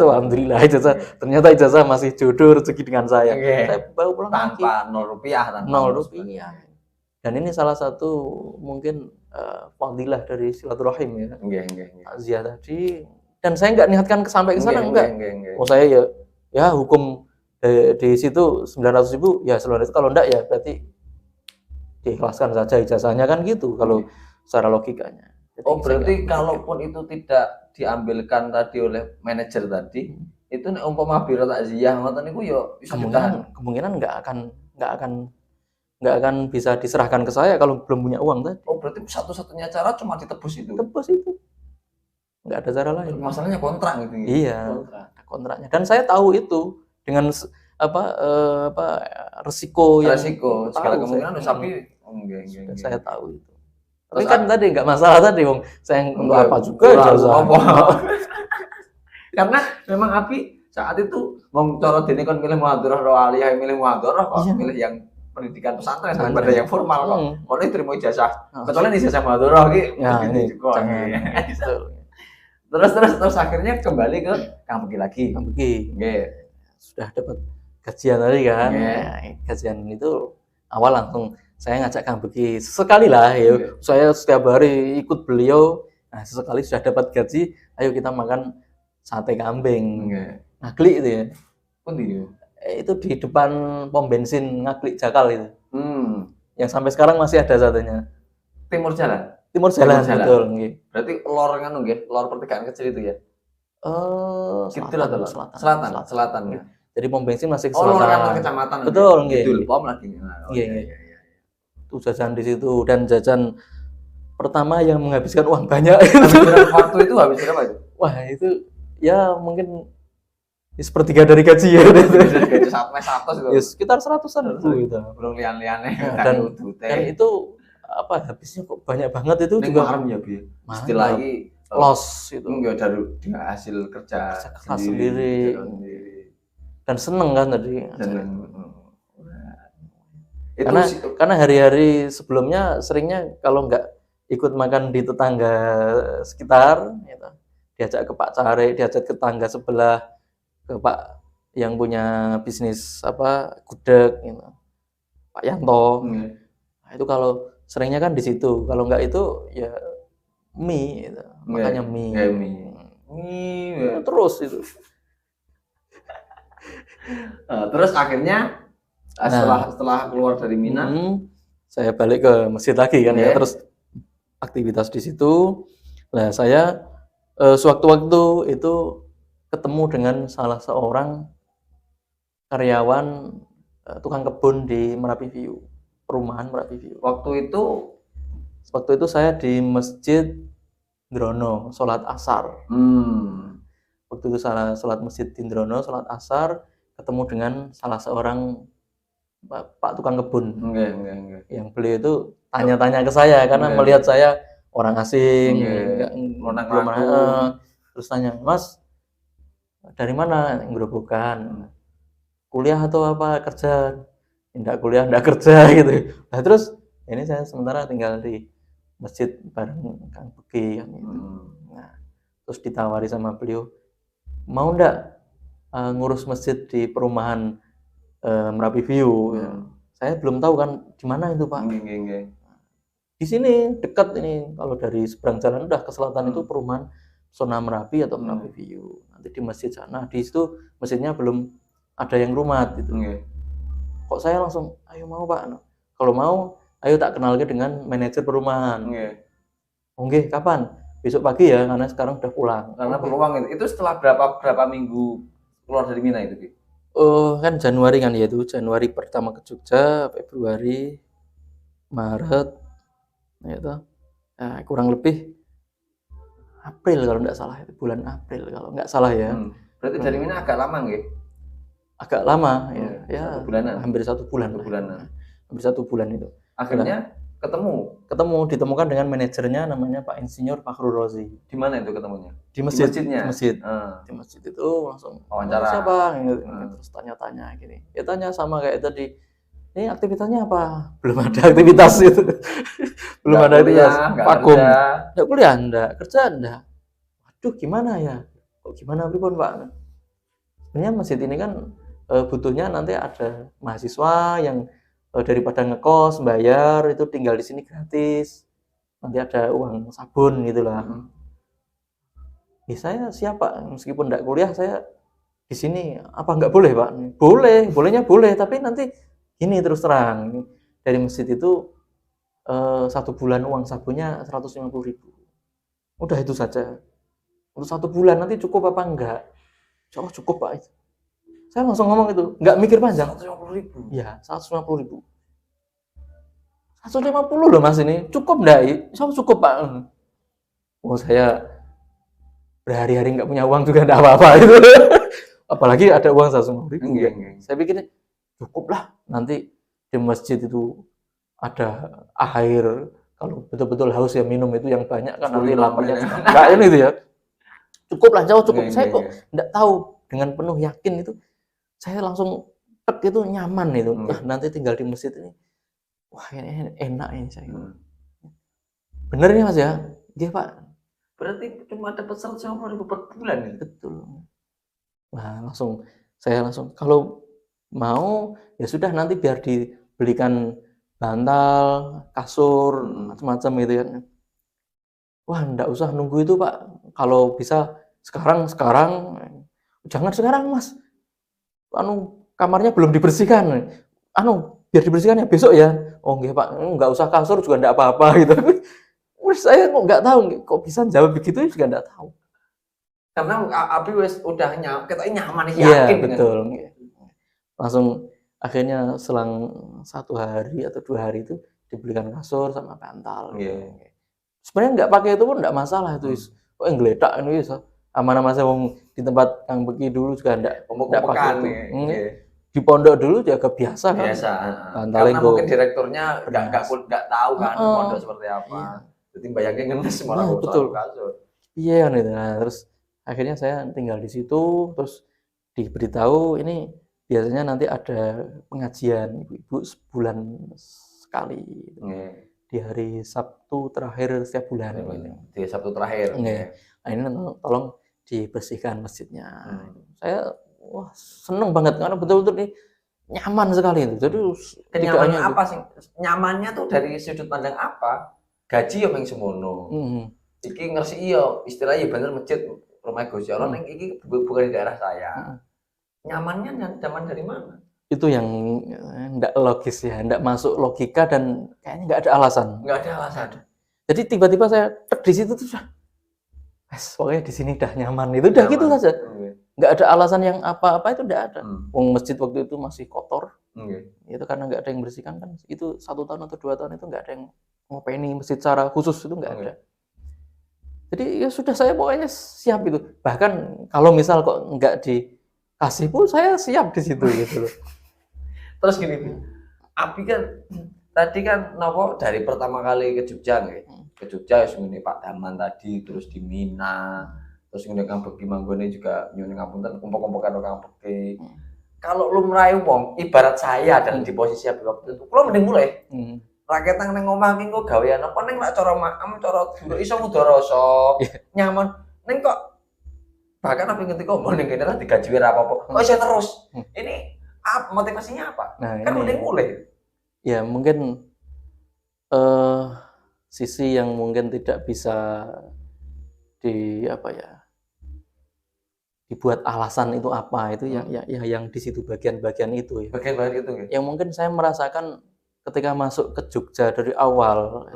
Speaker 2: ternyata ijazah masih jodoh rezeki dengan saya. Saya bawa pulang
Speaker 1: tanpa 0 rupiah.
Speaker 2: Dan ini salah satu mungkin fadilah dari silaturahim ya. Takziah tadi. Dan saya nggak niatkan sampai ke sana enggak. Saya ya hukum di situ 900.000 ya seluruh itu, kalau enggak ya berarti diikhlaskan saja ijazahnya kan gitu kalau secara logikanya.
Speaker 1: Jadi berarti kalaupun itu tidak diambilkan tadi oleh manajer tadi, itu nek umpama biro takziah ngoten niku ya bisa
Speaker 2: kemungkinan nggak akan bisa diserahkan ke saya kalau belum punya uang tadi.
Speaker 1: Berarti satu-satunya cara cuma ditebus itu.
Speaker 2: Tebus itu. Nggak ada cara lain.
Speaker 1: Masalahnya kontrak gitu.
Speaker 2: Iya, kontraknya. Dan saya tahu itu dengan resiko
Speaker 1: segala kemungkinan tapi
Speaker 2: saya tahu itu. Tapi kan tadi nggak masalah tadi, Wong. Saya nggak apa juga ijazah.
Speaker 1: Karena memang Abi saat itu mau cara dene kon milih muhadharah ro aliyah, milih muhadharah kok milih yang pendidikan pesantren daripada yang formal kok. Ono terima ijazah. Kecuali ijazah muhadharah iki
Speaker 2: ini juga.
Speaker 1: Terus akhirnya kembali ke Kang Beki lagi.
Speaker 2: Kang Beki. Sudah dapat gajian tadi kan. Gajian itu awal langsung saya ngajak Kang Beki sesekali lah ya. Saya setiap hari ikut beliau. Nah, sesekali sudah dapat gaji, ayo kita makan sate kambing. Ngaglik itu ya. Itu di depan pom bensin Ngaglik Jakal itu. Yang sampai sekarang masih ada satenya.
Speaker 1: Timur jalan,
Speaker 2: betul nggih.
Speaker 1: Berarti lor kan nggih, lor pertigaan kecil itu ya. Selatan.
Speaker 2: Ya. Jadi pom bensin masih ke
Speaker 1: selatan.
Speaker 2: Lor
Speaker 1: kecamatan.
Speaker 2: Betul nggih.
Speaker 1: Betul, pom lagi.
Speaker 2: Iya. Itu jajan di situ dan jajan pertama yang menghabiskan uang banyak.
Speaker 1: Waktu itu habis berapa itu?
Speaker 2: Wah, itu ya mungkin sepertiga dari gaji ya.
Speaker 1: Gaji sampai 100 itu.
Speaker 2: Ya sekitar 100-an itu.
Speaker 1: Belum lian-liannya.
Speaker 2: Dan itu habisnya kok banyak banget itu juga.
Speaker 1: Marem ya, Bi. Istilah lagi
Speaker 2: loss itu.
Speaker 1: Enggak dari hasil kerja
Speaker 2: sendiri. Dan seneng kan tadi. Karena hari-hari sebelumnya seringnya kalau nggak ikut makan di tetangga sekitar, gitu, diajak ke Pak Care, diajak ke tetangga sebelah, ke Pak yang punya bisnis gudeg, gitu, Pak Yanto. Nah, itu kalau seringnya kan di situ, kalau nggak itu ya mie, gitu. Makanya mie. Terus itu.
Speaker 1: Terus akhirnya setelah keluar dari Mina,
Speaker 2: saya balik ke masjid lagi kan ya, terus aktivitas di situ. Nah, saya sewaktu-waktu itu ketemu dengan salah seorang karyawan tukang kebun di Merapi View, perumahan Merapi View. Waktu itu saya di Masjid Ndrono, sholat asar. Waktu itu sholat Masjid Ndrono, sholat asar, ketemu dengan salah seorang Pak tukang kebun. Yang beliau itu tanya-tanya ke saya karena melihat saya orang asing, terus tanya, Mas, dari mana? Gerobokan. Kuliah atau apa? Kerja? Enggak kuliah, enggak kerja gitu. Nah, terus ini saya sementara tinggal di masjid bareng Kang Beki kan gitu. Nah, terus ditawari sama beliau, mau ndak ngurus masjid di perumahan Merapi View. Ya. Saya belum tahu kan di mana itu Pak. Di sini dekat ini, kalau dari seberang jalan udah ke selatan itu perumahan Zona Merapi atau Merapi View. Nanti di masjid sana, di situ masjidnya belum ada yang rumat gitu. Kok saya langsung, ayo mau Pak, kalau mau ayo tak kenalkan dengan manajer perumahan. Oke, kapan? Besok pagi ya, karena sekarang udah pulang.
Speaker 1: Karena peluang itu setelah berapa minggu keluar dari Mina itu?
Speaker 2: Kan Januari kan ya itu, Januari pertama ke Jogja, Februari, Maret, itu, nah, kurang lebih April kalau nggak salah, itu bulan April kalau nggak salah ya.
Speaker 1: Berarti dari Mina agak lama nggih?
Speaker 2: Agak lama ya,
Speaker 1: 1 bulanan.
Speaker 2: hampir 1 bulan. Hampir 1 bulan itu.
Speaker 1: Akhirnya
Speaker 2: ditemukan dengan manajernya namanya Pak Insinyur Fakhrul Rozi.
Speaker 1: Di mana itu ketemunya?
Speaker 2: Di masjid.
Speaker 1: Di masjid.
Speaker 2: Di masjid itu langsung
Speaker 1: wawancara.
Speaker 2: Siapa? Terus tanya-tanya gini. Ya tanya sama kayak tadi. Ini aktivitasnya apa? Belum ada aktivitas itu. Belum ada aktivitas. Vakum. Enggak kuliah, enggak kerja, enggak. Waduh, gimana ya? Kok gimana pripun, Pak? Sebenarnya masjid ini kan butuhnya nanti ada mahasiswa yang daripada ngekos bayar itu tinggal di sini gratis, nanti ada uang sabun gitulah. Ya saya siap Pak, meskipun enggak kuliah saya di sini. Apa enggak boleh Pak? Bolehnya boleh, tapi nanti gini terus terang dari masjid itu 1 bulan uang sabunnya 150.000. Udah itu saja untuk 1 bulan, nanti cukup apa enggak? Oh cukup Pak. Saya langsung ngomong itu, nggak mikir panjang.
Speaker 1: 150.000.
Speaker 2: Ya, 150.000. 150 loh Mas ini, cukup nggak? Cukup Pak. Oh saya berhari-hari nggak punya uang juga nggak apa-apa itu. Apalagi ada uang 150.000. Saya pikir cukup lah. Nanti di masjid itu ada air. Kalau betul-betul haus ya minum itu yang banyak kan nanti laparnya nggak ini itu ya. Cukup lah, cukup. Saya kok nggak tahu dengan penuh yakin itu. Saya langsung itu nyaman itu. Nanti tinggal di masjid ini. Wah, ini enak ini saya. Bener nih Mas ya? Iya Pak.
Speaker 1: Berarti cuma dapat 150.000 per bulan ya?
Speaker 2: Betul. Nah, saya langsung kalau mau ya sudah nanti biar dibelikan bantal, kasur, macam-macam gitu ya. Wah, enggak usah nunggu itu Pak. Kalau bisa sekarang. Jangan sekarang Mas. Kamarnya belum dibersihkan. Biar dibersihkan ya besok ya. Oh nggih Pak, enggak usah kasur juga enggak apa-apa gitu. Saya kok enggak tahu kok bisa jawab begitu juga enggak tahu.
Speaker 1: Karena Abi wis udah nyaman yakin.
Speaker 2: Iya, betul. Langsung akhirnya selang 1 hari atau 2 hari itu dibelikan kasur sama bantal. Sebenarnya enggak pakai itu pun enggak masalah itu. Kok nggeletak ini aman-aman saya di tempat Kang Beki dulu juga enggak pakai itu. Di pondok dulu juga biasa kan.
Speaker 1: Karena mungkin direkturnya enggak tahu kan pondok seperti apa. Jadi bayangnya ngenes malah
Speaker 2: betul.
Speaker 1: Kasur.
Speaker 2: Iya kan itu. Nah, terus akhirnya saya tinggal di situ, terus diberitahu ini biasanya nanti ada pengajian ibu-ibu sebulan sekali. Di hari Sabtu terakhir setiap bulan.
Speaker 1: Di Sabtu terakhir.
Speaker 2: Nah, ini tolong dibersihkan masjidnya. Saya seneng banget karena betul-betul nih nyaman sekali itu. Jadi
Speaker 1: kenyamannya apa sih? Nyamannya tuh dari sudut pandang apa? Gaji ya meng semono. Iki ngersi iya, istilahnya bener masjid rumah Gusti Allah ning iki bukan di daerah saya. Nyamannya nyaman dari mana?
Speaker 2: Itu yang enggak logis ya, enggak masuk logika dan kayaknya enggak ada alasan.
Speaker 1: Enggak ada alasan.
Speaker 2: Jadi tiba-tiba saya di situ tuh sudah pokoknya di sini udah nyaman itu udah gitu saja. Nggak ada alasan yang apa-apa itu nggak ada. Wong masjid waktu itu masih kotor. Itu karena nggak ada yang bersihkan kan. Itu 1 tahun atau 2 tahun itu nggak ada yang ngopeni masjid secara khusus itu nggak ada. Jadi ya sudah saya pokoknya siap itu. Bahkan kalau misal kok nggak dikasih pun saya siap di situ gitu loh.
Speaker 1: Terus gini, Abi kan tadi kan nopo dari pertama kali ke Jogja nggih. Ke Jogja ya ngene Pak Daman tadi, terus di Mina, terus ngene Kang Beki manggone juga nyuwun ngapunten kumpul-kumpulkan Kang Beki. Kalau lumrahe wong ibarat saya dan di posisi Abi waktu itu, kula mending mulai. raketan ning omah ki engko gawean apa ning lak cara makam cara iso mudharasa nyaman ning kok bahkan apa ngerti kok ning kene lah digaji ora apa-apa kok iso terus ini apa motivasinya apa kan mending mulai
Speaker 2: ya mungkin sisi yang mungkin tidak bisa dibuat alasan itu apa itu yang di situ bagian-bagian itu ya.
Speaker 1: Bagian-bagian itu ya.
Speaker 2: Yang mungkin saya merasakan ketika masuk ke Jogja dari awal,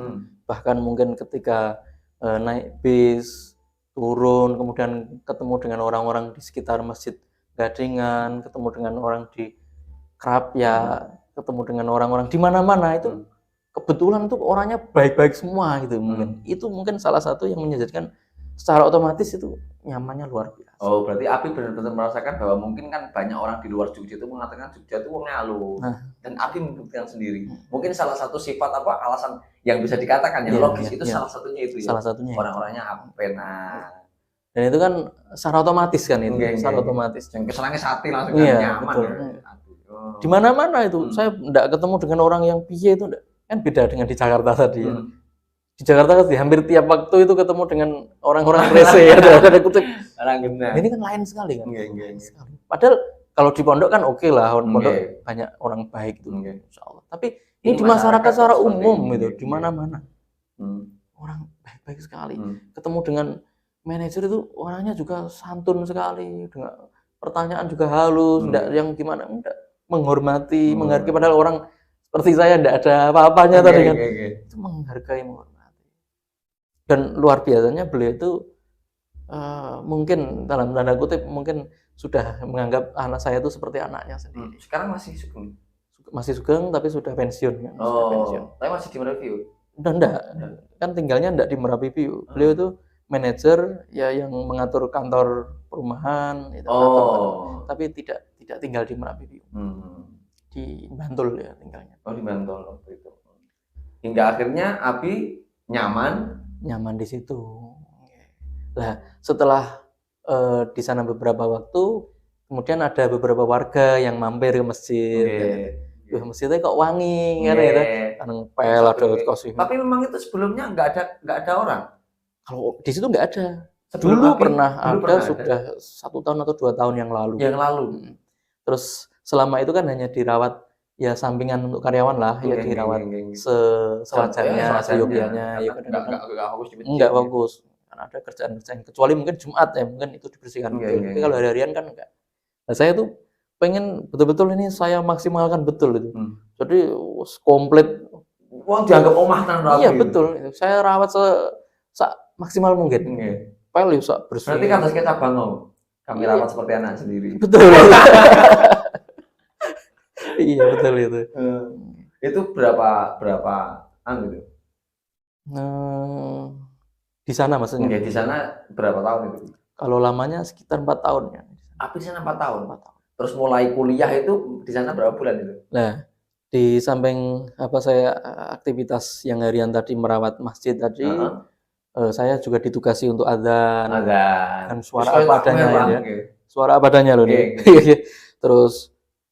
Speaker 2: bahkan mungkin ketika naik bis, turun, kemudian ketemu dengan orang-orang di sekitar Masjid Gadingan, ketemu dengan orang di Krapya, ketemu dengan orang-orang di mana-mana itu kebetulan tuh orangnya baik-baik semua gitu mungkin. Itu mungkin salah satu yang menjadikan secara otomatis itu nyamannya luar biasa.
Speaker 1: Oh, berarti Api benar-benar merasakan bahwa mungkin kan banyak orang di luar Jogja itu mengatakan Jogja itu ngalu. Dan Api membuktikan sendiri. Mungkin salah satu sifat alasan yang bisa dikatakan yang logis itu salah satunya itu ya.
Speaker 2: Salah satunya.
Speaker 1: Orang-orangnya apena.
Speaker 2: Dan itu kan secara otomatis kan itu, secara otomatis.
Speaker 1: Yang kesenangannya hati langsung nyaman.
Speaker 2: Betul. Di mana-mana itu saya enggak ketemu dengan orang yang piye itu enggak. Kan beda dengan di Jakarta tadi ya. Di Jakarta kan hampir tiap waktu itu ketemu dengan orang-orang rese ya ada kutip
Speaker 1: orang genah.
Speaker 2: Ini kan lain sekali kan. Padahal kalau di pondok kan oke lah, pondok banyak orang baik itu insyaallah. Tapi ini di masyarakat secara umum itu di mana-mana. Orang baik-baik sekali. Ketemu dengan manajer itu orangnya juga santun sekali, dengan pertanyaan juga halus, enggak yang gimana, enggak menghormati, menghargai padahal orang seperti saya enggak ada apa-apanya tadi kan. Itu menghargai, menghormati. Dan luar biasanya beliau itu mungkin dalam tanda kutip mungkin sudah menganggap anak saya itu seperti anaknya sendiri.
Speaker 1: Sekarang masih sugeng?
Speaker 2: Masih sugeng tapi sudah pensiun kan. Sudah pensiun.
Speaker 1: Tapi masih di Merapi View?
Speaker 2: Enggak. Kan tinggalnya enggak di Merapi View. Beliau itu manajer ya yang mengatur kantor perumahan itu tapi tidak tinggal di Merapi View. Di Bantul ya tinggalnya.
Speaker 1: Oh, di Bantul waktu itu. Hingga akhirnya Api nyaman
Speaker 2: di situ. Nah, setelah di sana beberapa waktu, kemudian ada beberapa warga yang mampir ke masjid. Masjidnya kok wangi kan ya, kan pel ada kasih.
Speaker 1: Tapi memang itu sebelumnya nggak ada orang.
Speaker 2: Kalau di situ nggak ada. Dulu pernah ada sudah 1 tahun atau 2 tahun yang lalu. Terus selama itu kan hanya dirawat ya sampingan untuk karyawan lah, ya dirawat sewajarnya, seyogianya, ya kadang-kadang enggak fokus. Karena ada kerjaan-kerjaan kecuali mungkin Jumat ya, mungkin itu dibersihkan betul. Tapi kalau hari-harian kan enggak. Nah, saya tuh pengen betul-betul ini saya maksimalkan betul itu. Jadi komplit.
Speaker 1: Wong dianggap omah tenan rapi.
Speaker 2: Iya, betul. Saya rawat maksimal mungkin. Pel yo sak bersih.
Speaker 1: Berarti kan harus kita bangun. Kami rawat seperti anak sendiri.
Speaker 2: Betul. Iya betul itu.
Speaker 1: Itu berapa gitu?
Speaker 2: Di sana maksudnya?
Speaker 1: Di sana berapa tahun itu?
Speaker 2: Kalau lamanya sekitar 4 tahun ya.
Speaker 1: Apa di sana 4 tahun? Terus mulai kuliah itu di sana berapa bulan itu?
Speaker 2: Nah, di samping saya aktivitas yang harian tadi merawat masjid tadi, saya juga ditugasi untuk adzan. Dan suara apa adanya ya. Suara apa adanya loh nih. Terus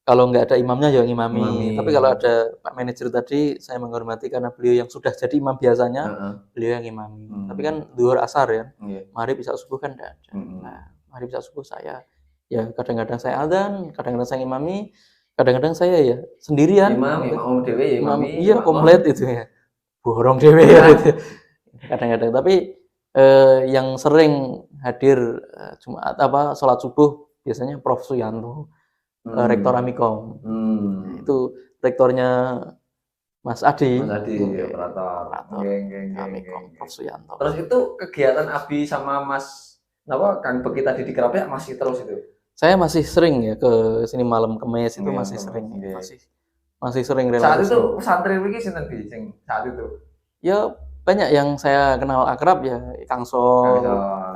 Speaker 2: kalau nggak ada imamnya ya ngimami. Tapi kalau ada Pak Manajer tadi, saya menghormati karena beliau yang sudah jadi imam biasanya, beliau yang ngimami. Tapi kan zuhur asar ya, maghrib isya subuh kan nggak ada. Nah, maghrib isya subuh saya, ya kadang-kadang saya adzan, kadang-kadang saya ngimami, kadang-kadang saya ya sendirian.
Speaker 1: Imam dewe ya imami.
Speaker 2: Iya komplit itu ya, borong dewe ya. Kadang-kadang. Tapi yang sering hadir Jumat sholat subuh biasanya Prof Suyanto. Rektor Amikom. Itu rektornya Mas Adi.
Speaker 1: Operator.
Speaker 2: Amikom, Prof Suyanto.
Speaker 1: Terus itu kegiatan Abi sama Mas Kang Beki tadi di Krapya masih terus itu?
Speaker 2: Saya masih sering ya ke sini malam Kemis itu masih sering. Masih sering relasi.
Speaker 1: Saat itu pesantren iki sinten Bi sing saat itu?
Speaker 2: Ya banyak yang saya kenal akrab ya, Kang Sol,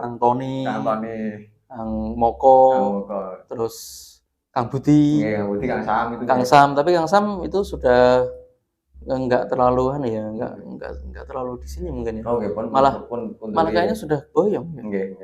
Speaker 2: Kang Tony, Kang Moko, terus Kang Budi,
Speaker 1: Kang Sam itu.
Speaker 2: Kang Sam, tapi Kang Sam itu sudah enggak terlalu enggak terlalu di sini mungkin ya.
Speaker 1: Oke,
Speaker 2: malah kayaknya sudah boyong.
Speaker 1: Nggih.